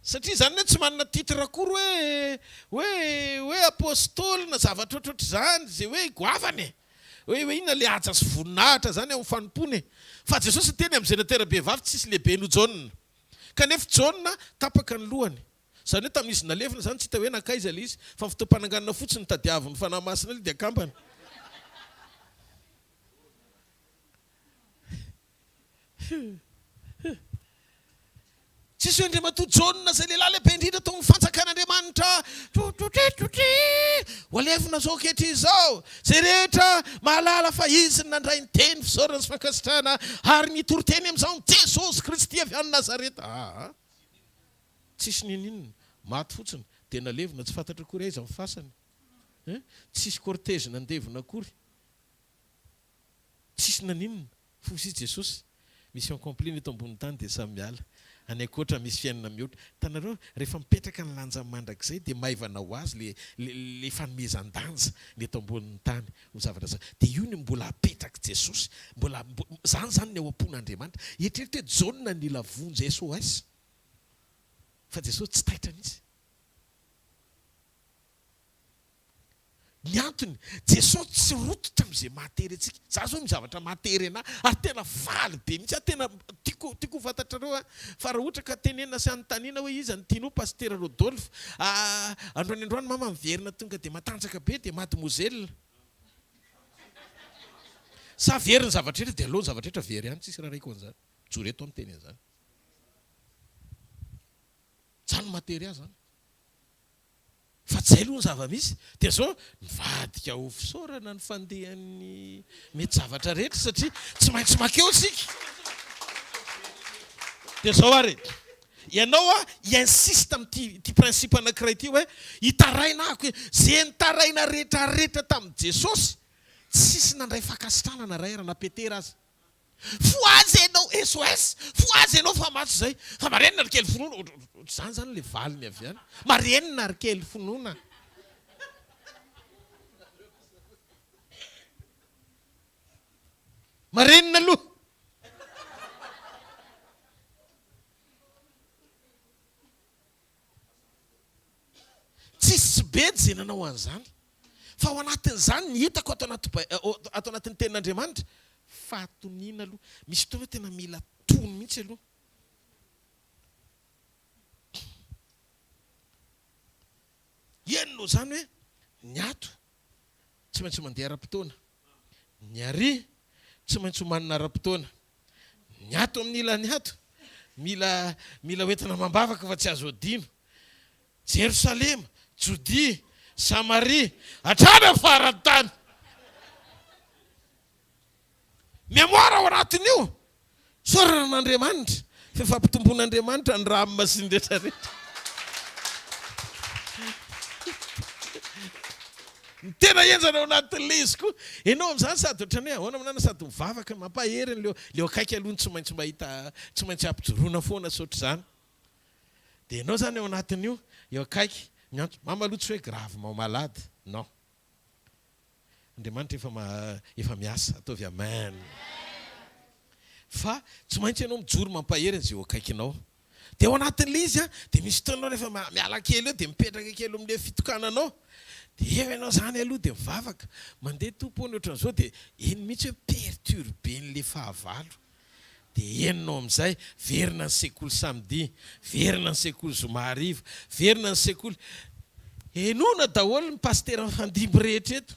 satria zany hoe tsy manana titre akory hoe apôstôly na zavatra ohatrohatry zany zay hoe goavany hoe inona le aja sy voninahitra zany amin'ny fanompony fa Jesosy teny amin'izay natera-behivavy tsisy lehibe no John kanefa John tapaka ny lohany zany hoe tamin'izy nalefina zany tsy hita hoe nakaiza le izy fa ny fotoam-pananganana fotsiny tadiaviny fanahy masina le dia akambany tsisy hoe andriamatoa jaona zay lehilahy lehibe indrindra tao mifanjakan'andriamanitra ho alefina zao ketra izao zay rehetra mahalala fa izy nandray ny teny fisaorana sy fankasitrahana ary nitoroteny amin'izao ny Jesosy Kristy avy any Nazareta. Tsisy ninina maty fotsiny dia nalevina tsy fantatra kory aiza amin'ny fasany. Tsisy cortège nandevina akory. Tsisy naninona fosy Jesosy mission accomplie eto ambony tany dia samy miala. Any akoatra misy fiainana mihoatra. Tanareo rehefa mipetraka ny lanja mandrakizay dia maivana ho azy le fanomezan-danja ny eto ambonin'ny tany ho zavatra zany. Dia io ny mbola apetraka Jesosy. Zany ny ao am-pon'Andriamanitra. Eritreretra Jaona nila vonjy SOS. Fa Jesosy tsy taitra mihitsy. Ny antony Jesosy tsy rototra amin'izay matery antsika. Za zao mizavatra matery ana ary tena faly be mihitsy. Tena tiako fantatrareo fa raha ohatra ka tenenina sy anontaniana hoe iza ny tianao Pasteur Rodolphe. Androany mama miverina tonga dia matanjaka be dia mademoiselle. Sa very ny zavatra rehetra dia aloha ny zavatra rehetra very ihany tsisy raha raiko an'izany. Joro eto amin'ny teny an'izany. Zany matery azy zany. Fa tsy zay aloha ny zava-misy dia zao mivadika ho fisaorana ny fandehan'ny mety zavatra rehetra satria tsy maintsy makeo isika. Dia zao ary ianao insiste amin'ity principe anankiray ity hoe hitaraina ako hoe zay nitaraina rehetrarehetra tamin'i Jesosy tsisy nandray fankasitrahana raha era napetera azy. Foazy ianao SOS, foazy ianao fa matsy zay. Fa marenina ary kely finoana. Zany le valiny avy any. Marenina ary kely finoana. Marenina aloha. Tsisy bedy zay nanao an'izany. Fa ao anatin'izany ny hitako ato anatin'ny tenin'Andriamanitra. Fahatoniana aloha. Misy fotoana tena mila tony mihitsy aloha. Ianao zany hoe ny ato tsy maintsy mandeha ara-potoana. Ny ary tsy maintsy manana ara-potoana. Ny ato amin'ny ilany ato mila hoentina mambavaka fa tsy azo adino. Jerosalema, Jodia, Samaria, hatrany amin'ny faran'ny tany. Memoara ao anatin'io. Saorana n'Andriamanitra. Fifampitomboan'Andriamanitra ny raha amin'ny masiny rehetrarehetra. Ny tena enjana ao anatin'ilay izy koa. Ianao amin'izany sady ohatrany hoe ahoana manana sady mivavaka mampahery leo akaiky aloha tsy maintsy mahita tsy maintsy ampijoroana foana saotra izany. Dia ianao zany ao anatin'io eo akaiky miantso mama aloha tsy hoe grave mau malade. Non. Andriamanitra efa miasa ataovy amen. Fa tsy maintsy ianao mijoro mampahery an'izay eo akaikinao. Dia ao anatin'ilay izy dia misy fotoana rehefa miala kely eo dia mipetraka kely amin'ilay fitokananao. Dia eo ianao zany aloha dia mivavaka mandeha tompony ohatran'izao dia eny mihitsy hoe perturben'ilay fahavalo. Dia enonao amin'izay verina ny sekoly samedi, verina ny sekoly zoma hariva, verina ny sekoly. Enona daholo ny pastera fandimby rehetra eto.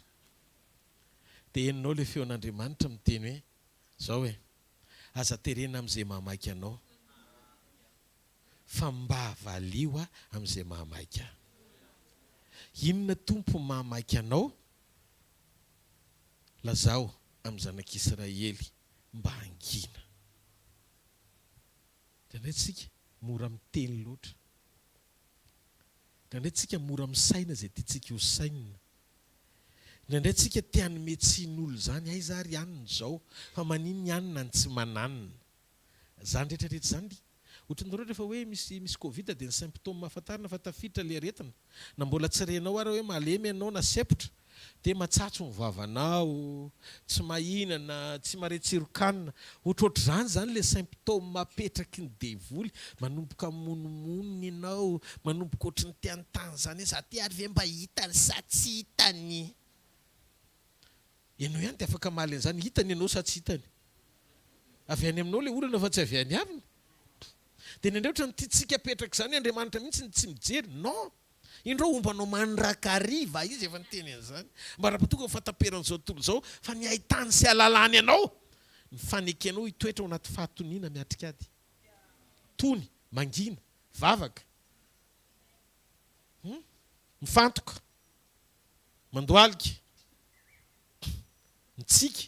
Dia enonao ilay feon'Andriamanitra miteny hoe zao hoe aza terena amin'izay mahamaika anao. Fa mba valio amin'izay mahamaika. Inona tompo mahamaika anao? Lazao amin'ny zanak'Israely mba hangina. Tandraitsika mora miteny loatra. Tandraitsika mora misaina zay tiantsika ho saina. Tandraitsika tiany metsin'olo zany aiza ary anina zao fa manino anina ny tsy mananina. Zany rehetrarehetra zany. Ohatran'ireo rehefa hoe misy Covid dia ny symptôme mahafantarana fa tafiditra ilay aretina. Na mbola tsy renao ary hoe malemy ianao na sepotra dia matsatso ny vavanao, tsy mahinana, tsy mare tsirokanina. Ohatrohatr'izany zany ilay symptôme mapetraky ny devoly, manomboka mononmonina ianao, manomboka ohatry ny tiany tany zany za ty ary ve mba hitany sa tsy hitany. Ianao ihany dia afaka maly an'izany hitany ianao sa tsy hitany. Avy any aminao ilay olana fa tsy avy any aviny. Dia ny andreo ohatran'ny tiantsika petraka izany Andriamanitra mihitsy tsy mijery. Non. Indreo ombanao mandrakariva izy efa niteny an'izany. Mba raha-potoaka fataperan'izao tontolo izao fa ny ahitany sy alalany ianao. Ny fanekenao hitoetra ao anaty fahatoniana miatrika ady. Tony mangina vavaka mifantoka mandoalika mitsika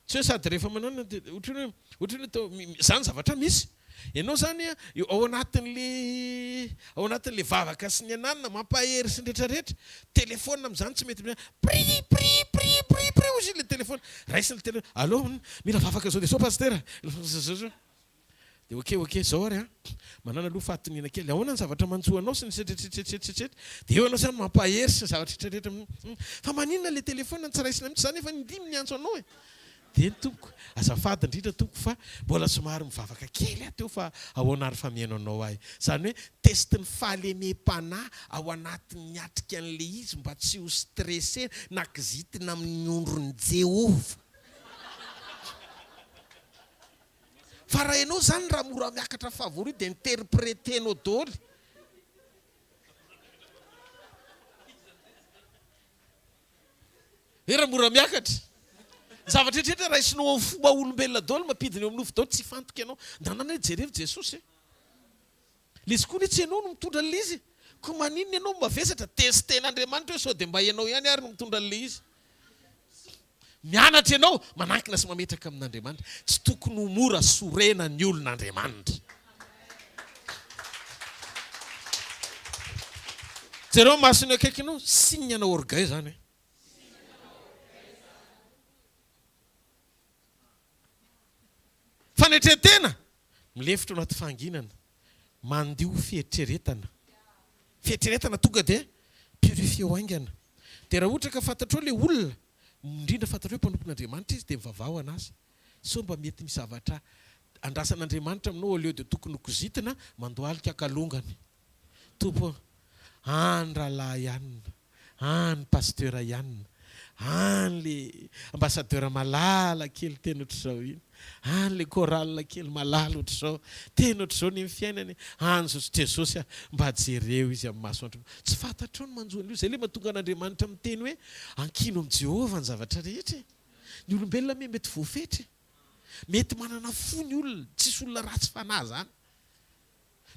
tsy hoe sady rehefa manana ohatrany hoe zany zavatra misy ianao zany ao anatin'le vavaka sy ny ananina mampahery sy nrehetrarehetra telefona am'izany tsy mety pri ozy le telefona raisiny le telefona allo mila vavaka zao de so pasteur de ok zao ary manana aloha fahatonina kely ahoana ny zavatra manjoanao sy ny setretretretretretra de eo anao zany mampahery sy ny zavatra tretretra fa maninona le telefona tsy raisina mihitsy zany efa ndimy ny antso anao de ny tompoko azafady indrindra tompoko fa mbola somary mivavaka kely ateo fa ahoana ary famihaino anao ahy zany hoe testiny fahalemem-panahy ao anatin'ny atrika an'le izy mba tsy ho stressé nakizitina amin'ny ondrony Jehova fa raha ianao zany raha mora miakatra favori de interprétenao daholo raha mora miakatra zavatra tretra raha isinao amin'ny fomba olombelona daholo mampidina eo amin'ny nofo daholo tsy fantoka ianao nanana hoe jerevy Jesosy le izy koa ny tsy ianao no mitondra an'le izy ko maninona ianao mavesatra testen'Andriamanitra hoe sao de mba ianao ihany ary no mitondra an'le izy mianatra ianao manankina sy mametraka amin'Andriamanitra tsy tokony ho mora sorena ny olon'Andriamanitra jereo masony akaiky ianao signe ana orgueil zany fanetretena milefitra anaty fanginana mandio fietreretana tonga de purifie oaingana de raha ohatra ka fantatrao le olona indrindra fantatrao hoe mpanompon'Andriamanitra izy de mivavao anazy so mba mety misy zavatra andrasan'Andriamanitra aminao aleo de tokony hokozitina mandoalika akalongany tompo rahalahy ihanina ny pasteur ihanina le ambassadeur malala kely teny ohatr'izao iny le chorale kely malala ohatr'izao teny ohatr'izao ny fiainany Jesosy mba jereo izy amin'ny masoandro tsy fantatrao ny manjoana io zay le mahatonga an'Andriamanitra miteny hoe ankino amin'ny Jehova ny zavatra rehetra ny olombelona mety voafetra mety manana fo ny olona tsisy olona ratsy fanahy zany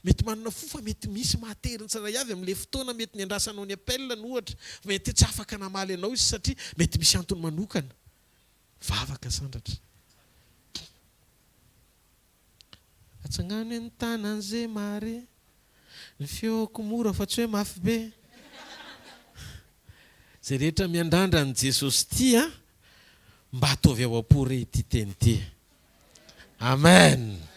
mety manana fo fa mety misy mahateriny tsara avy amin'le fotoana mety ny andrasanao ny appel ny ohatra mety tsy afaka namaly anao izy satria mety misy antony manokana vavaka sandratra atsagnany ny tanan'izay mare ny feoko mora fa tsy hoe mafy be zay rehetra miandrandra ny Jesosy tia mba ataovy ao am-pore ity teny ity amen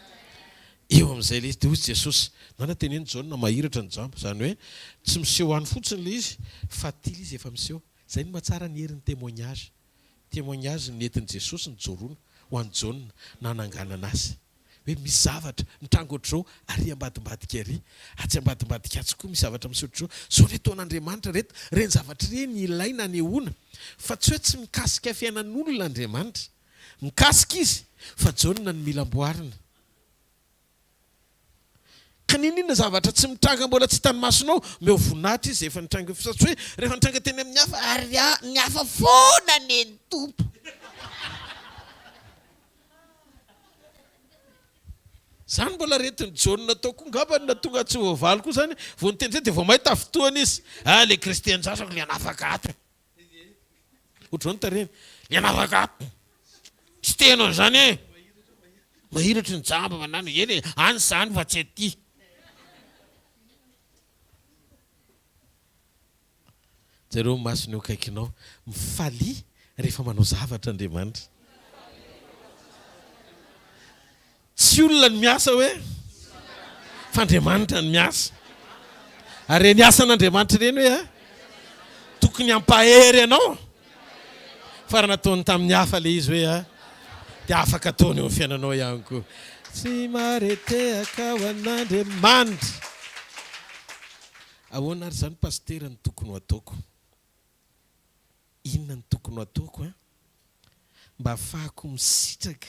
eo amin'izay le izy de hozy Jesosy nana teneny jaona mahiratra ny jamba zany hoe tsy miseho any fotsiny le izy fa tily izy efa miseho zay ny mahatsara ny herin'ny témoignage ny entin'i Jesosy ny jorona ho an'ny jaona nananganana azy hoe misy zavatra mitrango ohatr'izao ary ambadimbadika ary atsy ambadimbadika atsy koa misy zavatra misy ohatr'izao zao re taon'Andriamanitra reto reny zavatra reny ilaina anehoana fa tsy hoe tsy mikasika fiainan'olona Andriamanitra mikasika izy fa jaona ny mila amboarina ka ninona zavatra tsy mitranga mbola tsy tany masonao meo voninahitra izy efa nitranga satria hoe rehefa nitranga teny amin'ny hafa ary ny hafa foana neny tompo zany mbola retiny jaona ataoko ngambany na tonga tsy voavaly koa zany vao niteny zay de vao mahita fotoana izy le kristiany sasako le anafaka ato ohatr'izao nitareny le anafaka ato tsy tenao zany e mahiratry ny jamba manano eny any zany fa tsy aty zareo masony eo akaikinao mifaly rehefa manao zavatra Andriamanitra tsy olona ny miasa hoe fa Andriamanitra ny miasa ary ny asa n'Andriamanitra reny hoe tokony hampahery ianao fa raha nataony tamin'ny hafa le izy hoe de afaka ataony eo amin'ny fiainanao ihany koa tsy maretehaka ho an'Andriamanitra ahoana ary zany pasteur ny tokony ho ataoko inona ny tokony ho ataoko mba ahafahako misitraka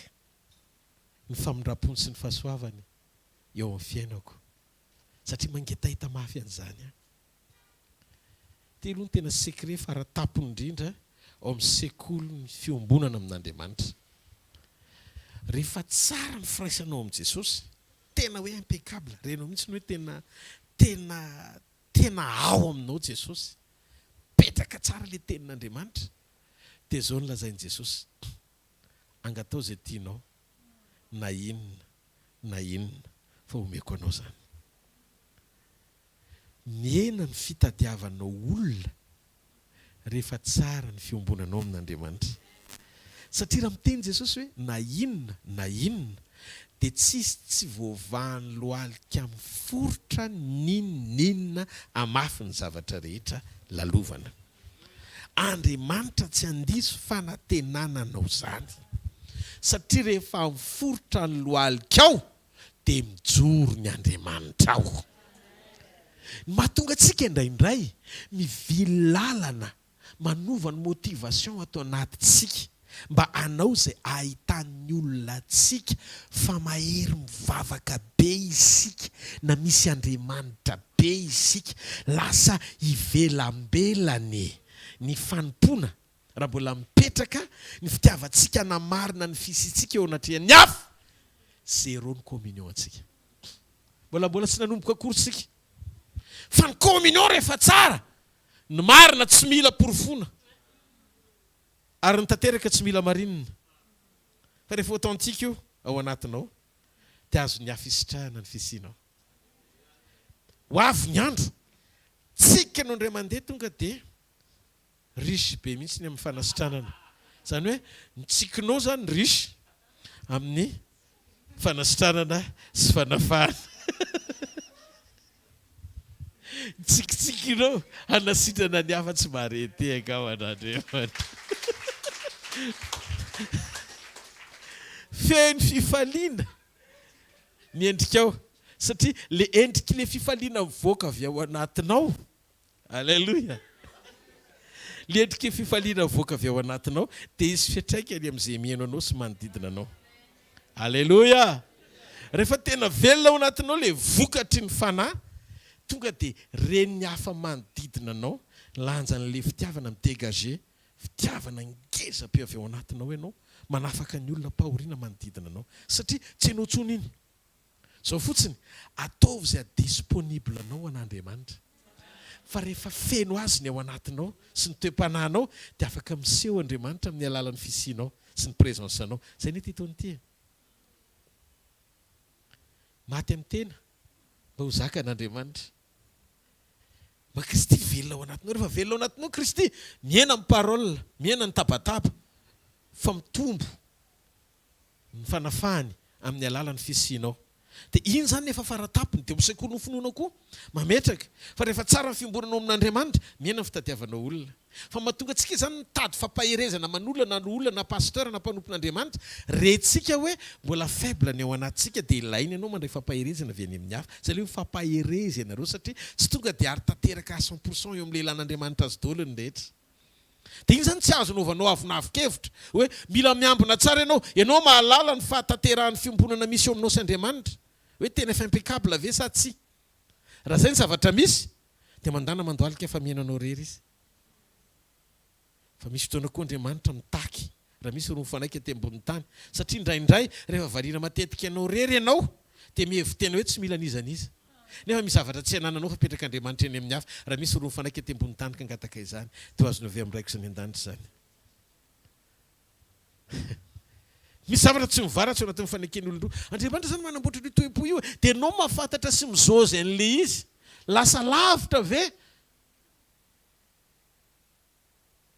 ny famindram-pony sy ny fahasoavany eo amin'ny fiainako satria mangetahita mafy an'izany telo ny tena secret faratapony indrindra ao amin'ny sekoly ny fiombonana amin'Andriamanitra rehefa tsara ny firaisanao amin'i Jesosy tena hoe impeccable renao mihitsy ny hoe tena ao aminao Jesosy petraka tsara le tenin'Andriamanitra dia zao nolazain'i Jesosy angatao zay tianao na inona fa omeko anao zany miena ny fitadiavanao olona rehefa tsara ny fiombonanao amin'Andriamanitra satria raha miteny Jesosy hoe na inona dia tsy voavahan'ny lohalika miforotra ninona amafy ny zavatra rehetra lalovana. Andriamanitra tsy handiso fanantenananao zany satria rehefa miforotra ny lohalika ao dia mijoro ny Andriamanitra ao. Mahatonga antsika indraindray mivily lalana manova ny motivation atao anatintsika mba hanao zay ahitan'ny olona antsika fa mahery mivavaka be isika na misy Andriamanitra be isika lasa ivelambelany ny fanompona raha mbola mipetraka ny fitiavantsika namarina ny fisitsika eo anatrehan'ny hafa zéro ny communion antsika mbola tsy nanomboka akory sika fa ny communion rehefa tsara ny marina tsy mila porofona ary ny tanteraka tsy mila marinina fa rehefa authentique io ao anatinao dia azo ny afisitrahana ny fisianao ho avy ny andro tsika no indray mandeha tonga dia riche be mihitsy ny amin'ny fanasitranana zany hoe ny tsikinao zany riche amin'ny fanasitranana sy fanafahana tsikitsikinao hanasitrana ny hafa tsy maharetehaka ao an'Andriamanitra feny fifaliana ny endrikao satria le endriky le fifaliana mivoaka avy ao anatinao alleluia le endriky le fifaliana mivoaka avy ao anatinao dia izy fiatraikany amin'izay mihaino anao sy manodidina anao alleluia rehefa tena velona ao anatinao le vokatry ny fanahy tonga dia reniny hafa manodidina anao lanjan'le fitiavana midégagé fitiavana ngeza-peo avy ao anatinao ianao manafaka ny olona pahoriana manodidina anao satria tsy hainao tsony iny zao fotsiny ataovy izay disponible anao an'Andriamanitra fa rehefa feno azy ny ao anatinao sy ny toe-panahinao dia afaka miseho Andriamanitra amin'ny alalan'ny fisianao sy ny présence anao zay ny titony ity maty amin'ny tena mba ho zaka an'Andriamanitra mba Kristy velona ao anatinao rehefa velona ao anatinao Kristy miaina amin'ny parole miaina ny tabataba fa mitombo ny fanafahany amin'ny alalan'ny fisianao dia iny zany efa faratapony dia mosaiko nofonoana koa mametraka fa rehefa tsara ny fiomboranao amin'Andriamanitra miaina ny fitadiavanao olona fa mahatonga antsika zany mitady fampaherezana manolana na olona na pasteur na mpanompon'Andriamanitra rentsika hoe mbola faible ny ao anatintsika dia ilainy ianao mandray fampaherezana avy any amin'ny hafa zay le fampaherezy ianareo satria tsy tonga dia ary tanteraka 100% eo amin'ny lehilan'Andriamanitra azy daholo ny rehetra dia iny zany tsy azo novanao avinavin-kevitra hoe mila miambina tsara ianao mahalala ny fahatanterahany fiombonana misy eo aminao sy Andriamanitra hoe tena efa impeccable ve sa tsy raha zay ny zavatra misy dia mandana mandoalika fa miainanao rery izy fa misy fotoana koa Andriamanitra mitaky raha misy roa mifanaiky aty ambony tany satria indraindray rehefa variana matetika ianao rery ianao dia mihevitena hoe tsy mila nizaniza nefa misy zavatra tsy hanananao fa petraka Andriamanitra eny amin'ny hafa raha misy roa mifanaiky aty ambony tany ka angataka izany dia azonao avy amin'iraiko zany an-danitra zany misy zavatra tsy mivaratsy anatin'ny fanekeny olon-droa Andriamanitra zany manamboatra io toe-po io dia anao mahafantatra sy mizaozy an'le izy lasa lavitra ve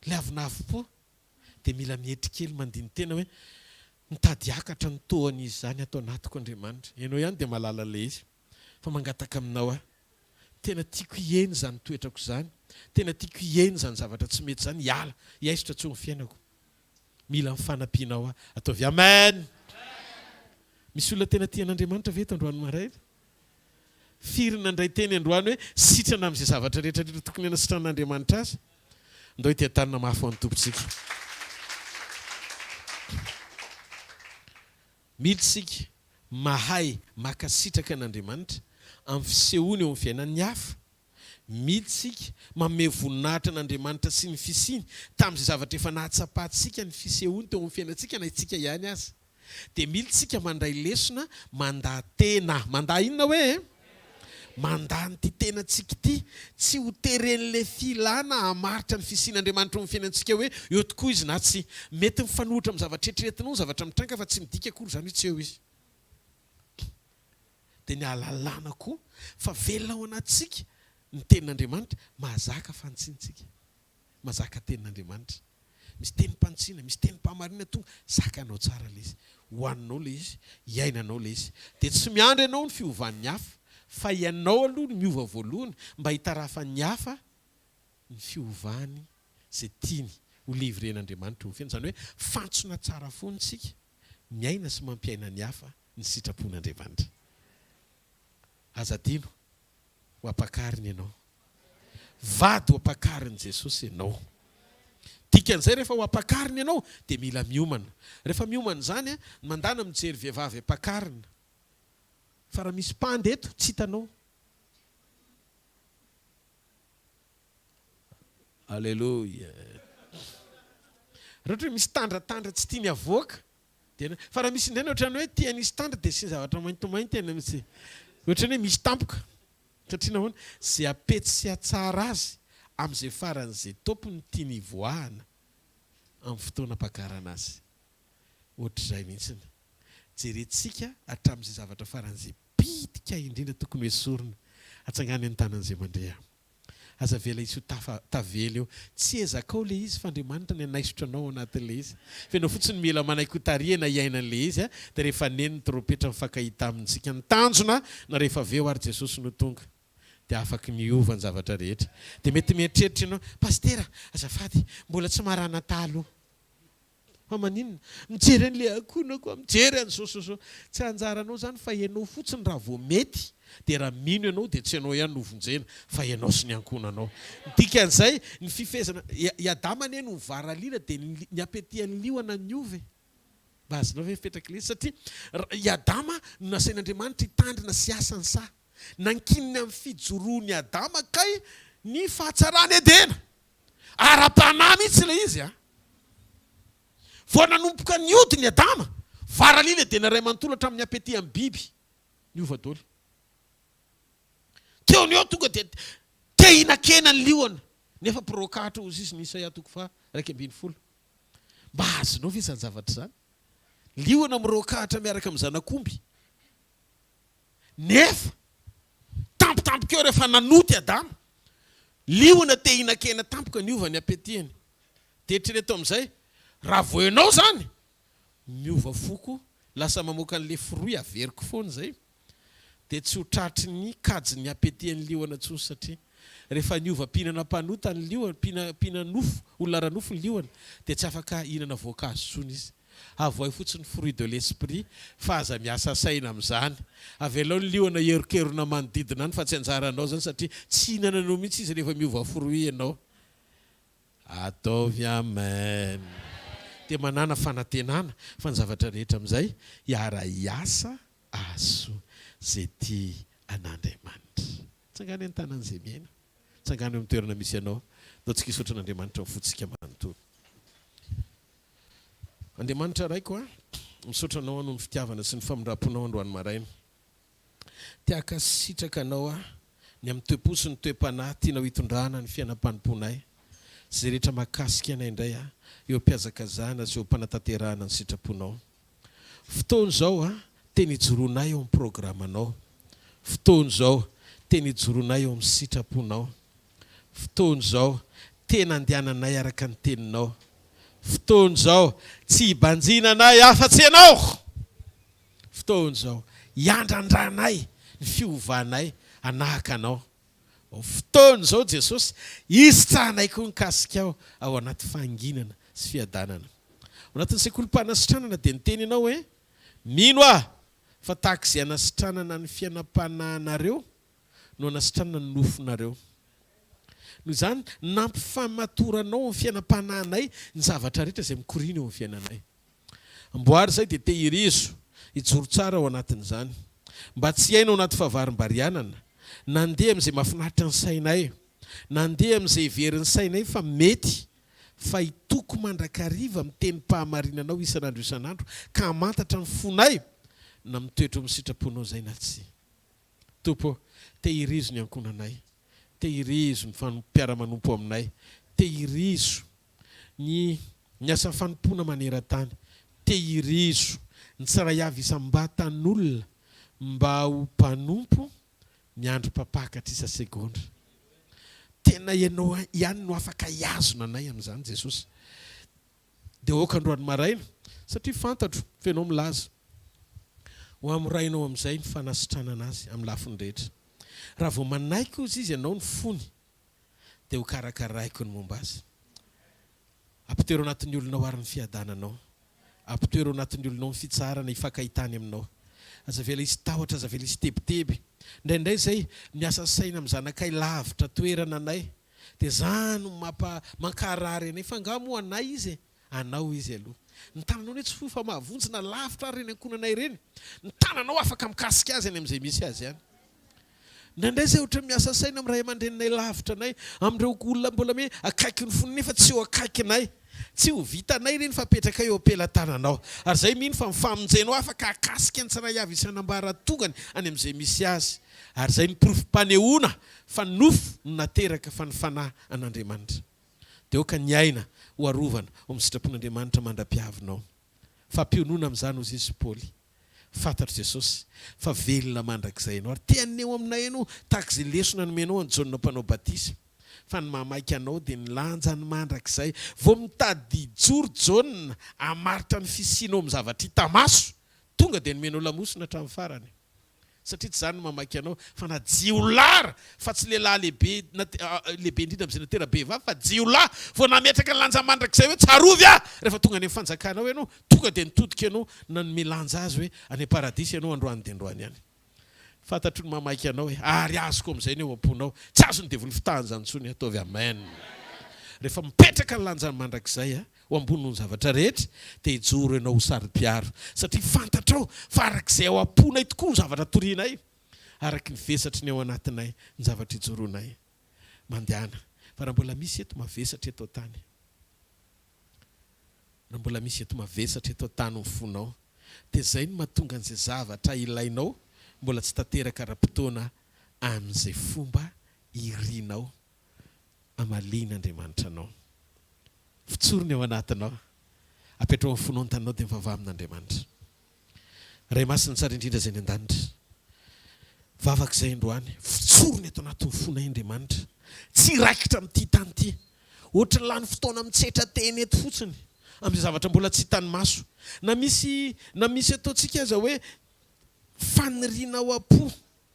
le avinavo-po dia mila mihetrikely mandiny tena hoe mitady akatra ny tohan'izy zany atao anatiko Andriamanitra ianao ihany dia mahalala le izy fa mangataka aminao aho tena tiako iheny zany toetrako zany tena tiako iheny zany zavatra tsy mety zany hiala hiaisitra tso ny fiainako mila mifanampianao aho ataovy amen misy olona tena tian'Andriamanitra ve eto androany maray firina indray teny androany hoe sitrana amin'izay zavatra rehetra tokony hanasitran'Andriamanitra azy ndao ity an-tanina mafy an'ny tompontsika militsika mahay makasitraka an'Andriamanitra amin'ny fisehoany eo amin'ny fiainan'ny hafa militsika manome voninahitra an'Andriamanitra sy ny fisiny tamin'izay zavatra efa nahatsapahantsika ny fisehoany teo amin'ny fiainantsika na itsika ihany azy dia mila tsika mandray lesona mandaa tena mandaa inona hoe mandaa nyity tenantsika ity tsy ho teren'le filana hamaritra ny fisian'Andriamanitra amin'ny fiainantsika hoe eo tokoa izy na tsy mety mifanohitra amin'ny zavatra eritreretinao zavatra mitranga fa tsy midika akory zany hoe tsy eo izy dia ny ahalalana koa fa velona ao anatsika ny tenin'Andriamanitra mahazaka fantsiantsika mahazaka tenin'Andriamanitra misy tenim-pantsiana misy tenim-pahamarina tonga zakanao tsara le izy hohaninao le izy iainanao le izy dia tsy miandry ianao ny fiovan'ny hafa fa ianao aloha ny miova voalohany mba hitarafa ny hafa ny fiovany izay tiany ho livren'Andriamanitra ho fiaina zany hoe fantsona tsara foana tsika miaina sy mampiaina ny hafa ny sitrapon'Andriamanitra azadino ho ampakariny ianao vady ho ampakariny Jesosy ianao dikan'izay rehefa ho ampakariny ianao dia mila miomana rehefa miomana zany mandana mijery vehivavy ampakarina fa raha misy pandy eto tsy hitanao alleluia raha ohatra hoe misy tandratandra tsy tiany avoaka dia fa raha misy indraina ohatrany hoe tianisy tandra dia sy zavatra maintomainty ena mitsy ohatrany hoe misy tampoka satria nahoana zay apety sy atsara azy amin'izay faran'izay tompony tiany ivoahana amin'ny fotoana ampakarana azy ohatr'izay mihitsiny jerentsika hatramin'izay zavatra faran'izay pitika indrindra tokony hoe sorona hatsangany ny tanan'izay mandrea aza vela izy ho tavela eo tsy ezakao le izy fa Andriamanitra ny anaisotra anao anatin'le izy fa ianao fotsiny mila manaikotariana iainan'le izy dia rehefa neny ny trompetra mifankahita amintsika ny tanjona na rehefa aveo ary Jesosy no tonga dia afaka miova ny zavatra rehetra dia mety mieritreritra ianao pastera azafady mbola tsy marana talo fa maninona mijery an'le akonako mijery an'zao tsy anjaranao zany fa ianao fotsiny raha vao mety dia raha mino ianao dia tsy ianao ihany novonjena fa ianao sy ny ankonanao dikan'izay ny fifezana Adama anie no mivara lina dia ny apetian'ny liona ny ove mba azonao ve mipetraka le izy satria Adama no nasain'Andriamanitra hitandrina sy asany sa nankininy amin'ny fijoroany Adama kay ny fahatsarany Edena ara-panahy mihitsy le izy vao nanompoka ny odiny Adama varalina dia naray manontolo hatramin'ny apety amin'ny biby ny ova daholo teo ny eo tonga dia te hinan-kena ny liona nefa pirokatra ozy izy ny Isaia 1:20 mba azonao ve izany zavatra zany liona mirokahatra miaraka amin'ny zanak'omby nefa tampotampoka eo rehefa nanoty Adama liona te hinan-kena tampoka ny ova ny apetihany dia eritrereto amin'izay raha vao ianao zany miova foko lasa mamoaka an'le fruit averiko foana zay dia tsy ho tratry ny kajy ny apetihan'ny liona tsoy satria rehefa niova mpihinana mpanota ny liona mpina nofo olona ranofo ny liona dia tsy afaka hihinana voankazo tsony izy avoay fotsiny fruit de l'esprit fa aza miasa saina amin'izany avelao ny liona herokerona manodidina any fa tsy anjaranao zany satria tsy hihinana anao mihitsy izy rehefa miova fruit ianao ataovy amen dia manana fanantenana fa ny zavatra rehetra amin'izay hiara-iasa aso zay ty an'Andriamanitra tsangany ny tanan'izay miaina tsangany amin'ny toerana misy ianao dao tsika hisaotra an'Andriamanitra mifotsika manontolo Andriamanitra raiko misaotra anao noho ny fitiavana sy ny famindram-ponao androany maraina tiaka sitraka anao ny amin'ny toe-po sy ny toe-panahy tianao hitondrana ny fiainam-panomponay zay rehetra mahakasika anay indray eo am-piazakazana sy eo am-panatanterahana ny sitraponao fotoana izao teny hijoronay eo amin'ny programanao fotoana izao teny hijoronay eo amin'ny sitraponao fotoana izao tena andehananay araka ny teninao fotoana izao tsy hibanjina anay afa-tsy ianao fotoana izao hiandrandranay ny fiovanay anahaka anao fotoana izao Jesosy izy tsahanay koa nikasika ao anaty fanginana sy fiadanana ao anatin'ny sekolim-panasitranana dia niteny ianao hoe mino fa tahaka izay anasitranana ny fiainam-panahinareo no anasitranana ny nofonareo noho izany nampifamatoranao ny fiainam-panahinay ny zavatra rehetra izay mikorina eo amin'ny fiainanay amboary izay dia te hirizo hijoro tsara ao anatin'izany mba tsy haina ao anaty fahavarim-barianana nandeha amin'izay mahafinaritra ny sainay nandeha amin'izay iverin'ny sainay fa mety fa hitoko mandrakariva miteny pahamarinanao isan'andro ka mantatra ny fonay na mitoetra amin'ny sitraponao zay na tsy. Tompo, tehirizo ny ankonanay, tehirizo ny mpiara-manompo aminay, tehirizo ny asa fanompona maneran-tany, tehirizo ny tsara avy isam-batan'olona mba ho mpanompo miandro papakatra isa segondra. Tena ianao ihany no afaka iazona anay amin'izany Jesosy. Dia oka androany maraina satria fantatro fenao milaza ho am'rainao amin'izay ny fanasitrana anazy amin'ny lafiny rehetra. Raha vao manaiky ozy izy ianao ny fony dia ho karakaraiko ny momba azy. Ampitoero anatin'ny olonao ary ny fiadananao, ampitoero anatin'ny olonao ny fitsarana hifankahitany aminao. Aza vela izy tahotra, aza vela izy tebiteby. Indraindray zay miasa saina amin'ny zanakay lavitra toerana anay dia zany mankarary anay fa nga moa anay izy anao izy aloha. Ny tananao hoe tsy fo fa mahavonjina lavitra reny ankonanay reny, ny tananao afaka mikasika azy any amin'izay misy azy ihany. Indraindray zay ohatra miasa saina amin'ny ray aman-dreninay lavitra anay, amin'ireo olona mbola hoe akaiky ny foniny nefa tsy ho akaiky anay, tsy ho vitanay reny fa petraka eo ampelantananao. Ary zay mino fa mifamonjenao afaka akasika ny tsiray avy isan'ambara tongany any amin'izay misy azy. Ary zay ny porofom-panehoana fa nofo no nateraka fa ny fanahy an'Andriamanitra. Dia oka ny aina ho arovana ho amin'ny sitrapon'Andriamanitra mandra-piavinao. Fampionona amin'izany ozy izy Paoly. Fantatro Jesosy fa velona mandrakizay ianao. Ary teaneo aminay ianao tahaka izay lesona nomenao any Jaona mpanao batisa. Fa ny mamaika anao dia ny lanja ny mandrakizay. Vao mitady joro Jaona hamaritra ny fisianao amin'ny zavatra hita maso, tonga dia nomenao lamosina hatramin'ny farany. Satria tsy zany mamaky anao fa na jiolara fa tsy lehilahy lehibe indrindra amin'izay natera be vavy fa jiolahy vao nametraka ny lanja mandrakizay hoe tsarovy rehefa tonga any amin'ny fanjakanao ianao tonga dia nitodika ianao na nome lanja azy hoe any paradisy ianao androany dia androany ihany. Fantatro ny mamaky anao hoe ary azoko amin'izay ny eo am-ponao tsy azony dia volofitahany zany tsony ataovy amen. Rehefa mipetraka ny lanjany mandrakizay ho ambony ny zavatra rehetra dia hijoro ianao ho sary-piaro satria fantatrao fa arak'izay ao am-ponay tokoa ny zavatra torianay, araky ny vesatry ny ao anatinay ny zavatra hijoronay. Mandehana fa raha mbola misy eto mavesatra eto tany, raha mbola misy eto mavesatra eto tany ny fonao dia zay no mahatonga an'izay zavatra ilainao mbola tsy tanteraka ra-potoana amin'izay fomba irianao amalina Andriamanitra anao. Fitsorony ao anatinao, apetrao amin'ny fonao ny taninao dia mivavaha amin'Andriamanitra. Ray masina tsara indrindra izay ny an-danitra, vavaka izay androany, fitsorony eto anatin'ny fonay Andriamanitra, tsy raikitra amin'ity tany ity. Ohatra lany fotoana mitsetra teny eto fotsiny amin'izay zavatra mbola tsy hitany maso. Na misy ataontsika aza hoe faniriana ao am-po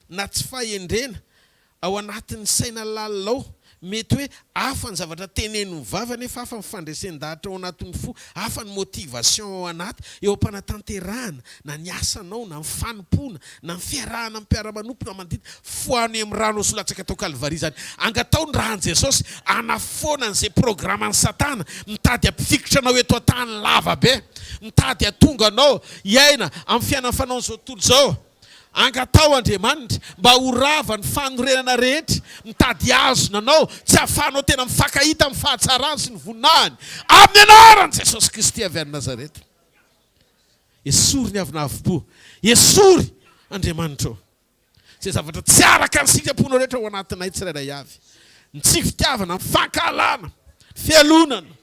na tsy fahendrena ao anatin'ny saina lalao, mety hoe hafa ny zavatra tenen'ny vava nefa hafa ny fandresen-dahatra ao anatin'ny fo, hafa ny motivation ao anaty eo am-panatanterahana na ny asanao na ny fanompona na ny fiarahana mpiara-manompona manodidina foany amin'ny rano solatsaka tao Kalvari zany. Angatao ny rahan'i Jesosy anafoana an'izay programan'ny Satana mitady ampifikitra anao eto an-tany lava be, mitady atonga anao iaina amin'ny fiainana fanaony zao tontolo zao. Angatao Andriamanitra mba horava ny fanorenana rehetra mitady azona anao tsy ahafahanao tena mifankahita amin'ny fahatsarany sy ny voninahiny amin'ny anaran'i Jesosy Kristy avy any Nazareta. Esory ny avinavim-po, esory Andriamanitra ao. Izay zavatra tsy araka ny sitraponao rehetra ao anatinay tsirairay avy. Ny tsy fitiavana, ny fankahalana, fialonana,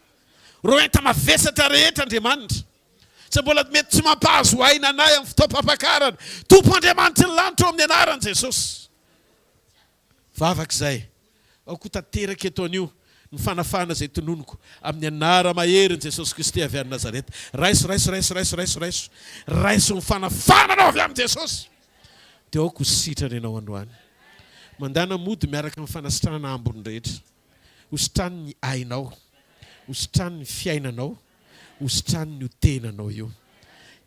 ro enta mavesatra rehetra Andriamanitra. Tsy mbola mety tsy mampahazo aina anay amin'ny fotoam-pampakarana. Tompo Andriamanitra ny lanitra ao amin'ny anaran'i Jesosy. Vavaka izay, ao koa tanteraka eto anio ny fanafana izay tononoko amin'ny anara maherin'i Jesosy Kristy avy any Nazareta. Raiso ny fanafananao avy amin'ny Jesosy. Dia ao koa sitrana ianao androany. Mandana mody miaraka amin'ny fanasitrana ambony rehetra. Hositrany ny ainao, hositrany ny fiainanao, hositrany ny tenanao io.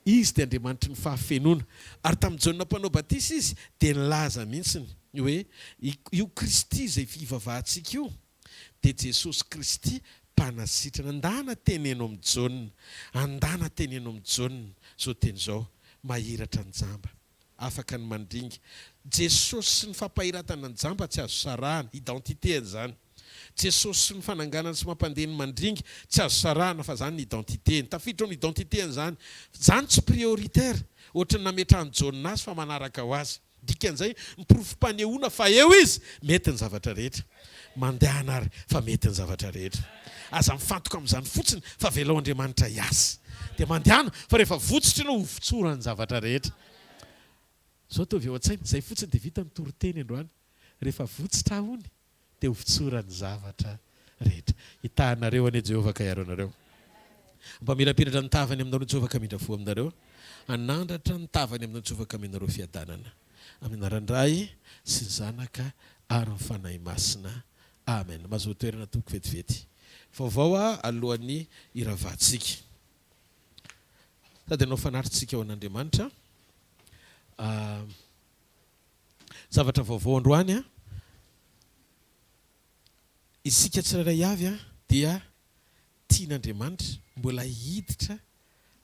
Izy dia Andriamanitra ny fahafenoana. Ary tamin'ny Jaona mpanao batisa izy dia nilaza mihitsiny hoe io Kristy izay fivavahantsika io dia Jesosy Kristy mpanasitrana. Andana teneno amin'ny Jaona, andana teneno amin'ny Jaona zao teny zao mahiratra ny jamba, afaka ny mandringa. Jesosy sy ny fampahiratana ny jamba tsy azo sarahana, identité zany. Jesosy sy ny fananganana sy mampandeha ny mandringy tsy azo sarahana fa zany ny identité. Tafiditra ny identité zany. Zany tsy prioritaire. Ohatra nametrahany Jonas fa manaraka ho azy. Dikan'izay miprofim-panehoana fa eo izy mety ny zavatra rehetra. Mandehana ary fa mety ny zavatra rehetra. Aza mifantoka amin'izany fotsiny fa velao Andriamanitra hiasa. Dia mandehana fa rehefa votsitra ianao hovotsora ny zavatra rehetra. Zao tovy eo an-tsaina, izay fotsiny dia vita ny toroteny androany. Rehefa votsitra hony dia hovotsora ny zavatra rehetra. Hitahanareo anie Jehovah ka hiaro anareo. Mba mirapiratra ny tavany aminareo Jehovah ka mindra fo aminareo. Anandratra ny tavany aminareo Jehovah ka aminareo fiadanana. Amin'ny anaran-dray sy ny zanaka ary ny fanahy masina. Amen. Mahazo toerana toko vetivety. Vaovao alohan'ny iravahantsika. Sady anao fanaritsika ao an'Andriamanitra. Zavatra vaovao androany isika tsirairay avy dia tian'Andriamanitra mbola hiditra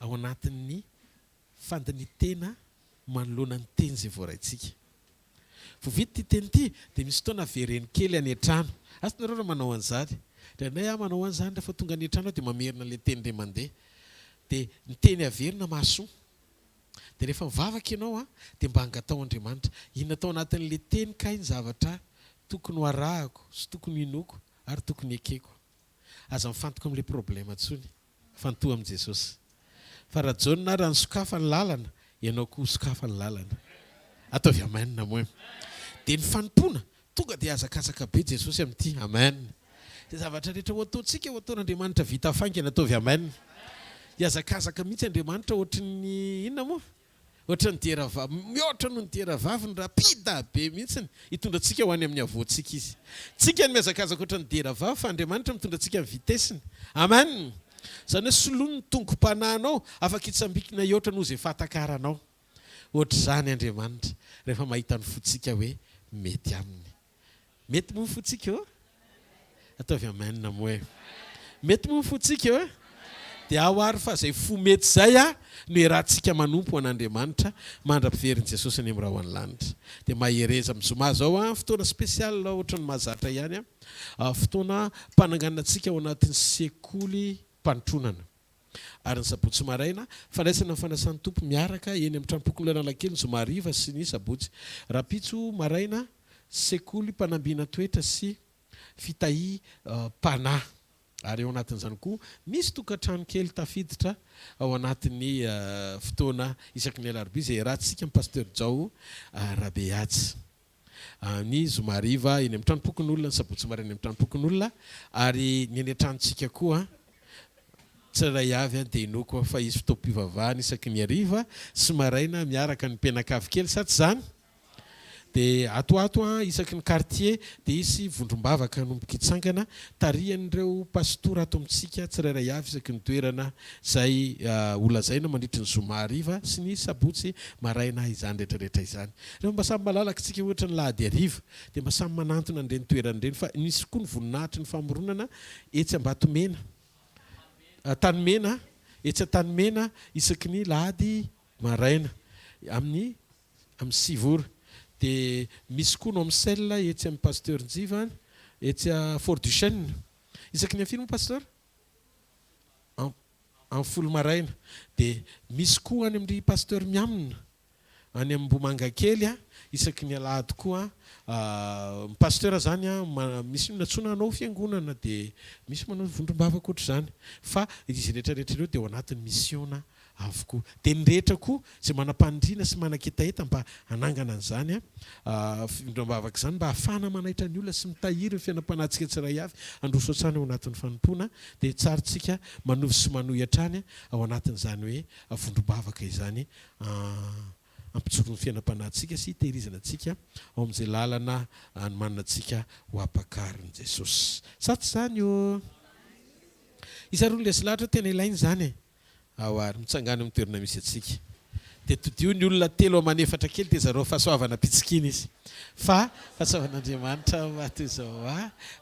ao anatin'ny fandinitena manoloana ny teny izay voaraintsika. Voavidy ty teny ity dia misy fotoana vereny kely any an-trano. Asa nareo raha manao an'izany. Dia nay manao an'izany rehefa tonga any an-trano dia mamerina ilay teny ilay mandeha. Dia ny teny averina mahasoa. Dia rehefa mivavaka ianao dia mba hangatao Andriamanitra. Inona atao anatin'ilay teny kay ny zavatra tokony ho arahako sy tokony hinoko ary tokony ekeko. Aza mifantoka amin'ilay problema tsony. Fantoha amin'i Jesosy. Fa raha jaonina raha ny sokafa ny lalana, ianao koa sokafa ny lalana. Ataovy amen moa. Dia ny fanompoana tonga dia azakazaka be Jesosy amin'ity. Amen. Dia zavatra rehetra ho ataontsika ho ataon'Andriamanitra vita faingana. Ataovy amen. Iazakazaka mihitsy Andriamanitra ohatran'ny inona moa? Ohatran'ny diera vavy. Mihoatra noho ny diera vavy ny rapida be mihitsy hitondra antsika ho any amin'ny avoantsika izy. Tsika ny miazakazaka ohatran'ny diera vavy fa Andriamanitra mitondra antsika amin'ny vitesiny. Amen. Zany hoe soloiny ny tongom-panahinao afaka hitsambikina hihoatra noho izay fatakaranao. Ohatra izany Andriamanitra rehefa mahita ny fotsika hoe mety aminy. Mety moa ny fotsika eo? Ataovy amen moa. Mety moa ny fotsika eo? Dia ao ary fa izay fo mety izay no iarahantsika manompo an'Andriamanitra mandra-piveriny Jesosy any amin'ny raha ho any lanitra. Dia mahereza amin'izoma zao fotoana spesial ohatra ny mahazatra ihany fotoana mpananganantsika ao anatin'ny sekoly mpanotronana. Ary ny sabotsy maraina fandraisana ny fanasan'ny tompo miaraka eny amin'ny tranom-pokony Analakely ny zoma hariva sy ny sabotsy. Rapitso maraina sekoly mpanambiana toetra sy fitahi mpanahy. Ary ao anatin'izany koa misy tokantrano kely tafiditra ao anatin'ny fotoana isaky ny alarobia izay rahantsika ny pasteur Jao Rabeatsy. Ny zoma hariva eny amin'ny tranom-pokon'olona, ny sabotsy maraina eny amin'ny tranom-pokon'olona ary ny eny an-tranontsika koa tsirairay avy dia inoko fa izy fotoam-pivavahana isaky ny hariva sy maraina miaraka ny mpianakavy kely sa tsy izany? Dia atoato isaky ny quartier dia isy vondrombavaka nomboka hitsangana tarihan'ireo pastora ato amintsika tsirairay avy isaky ny toerana izay olazaina mandritra ny zoma hariva sy ny sabotsy maraina izany rehetrarehetra izany. Rehefa mba samy malalaka tsika ohatra ny lahady hariva dia mba samy manantona an'ireny toerana ireny fa nisy koa ny voninahitry ny famoronana etsy Ambatomena. Tanimena, etsy Tanimena isaky ny lahady maraina amin'ny sivora. Dia misy koa no amin'ny selle etsy amin'ny pasteur Njivany, etsy Fort du Chêne. Isaky ny afino pasteur? Amin'ny folo maraina. Dia misy koa any amin'ny pasteur Miamina, any amin'ny Mbomanga kely isaky ny alahady koa pasteur zany misy natsona anao fiangonana dia misy manao vondrombavaka ohatr'izany. Fa izy rehetrarehetra ireo dia ao anatin'ny missiona avokoa. Dia ny rehetra koa izay manam-pandriana sy manan-ketaeta mba hanangana an'izany vondrombavaka izany mba hahafahana manaitra ny olona sy mitahiry ny fiainam-panahintsika tsiray avy handroso hatrany ao anatin'ny fanompoana dia tsarintsika manovy sy manohy hatrany ao anatin'izany hoe vondrombavaka izany ampitsoro ny fiainam-panahintsika sy hitehirizana antsika ao amin'izay lalana manana antsika ho apakarin'i Jesosy. Sa tsy izany io? Isaroa lesy lahatra tena ilainy izany ao ary mitsangana amin'ny toerana misy antsika. Dia todio ny olona telo amanefatra kely dia zareo fahasoavana pitsikiny izy. Fa fahasoavan'Andriamanitra matoy izao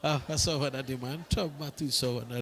fahasoavan'Andriamanitra matoy izao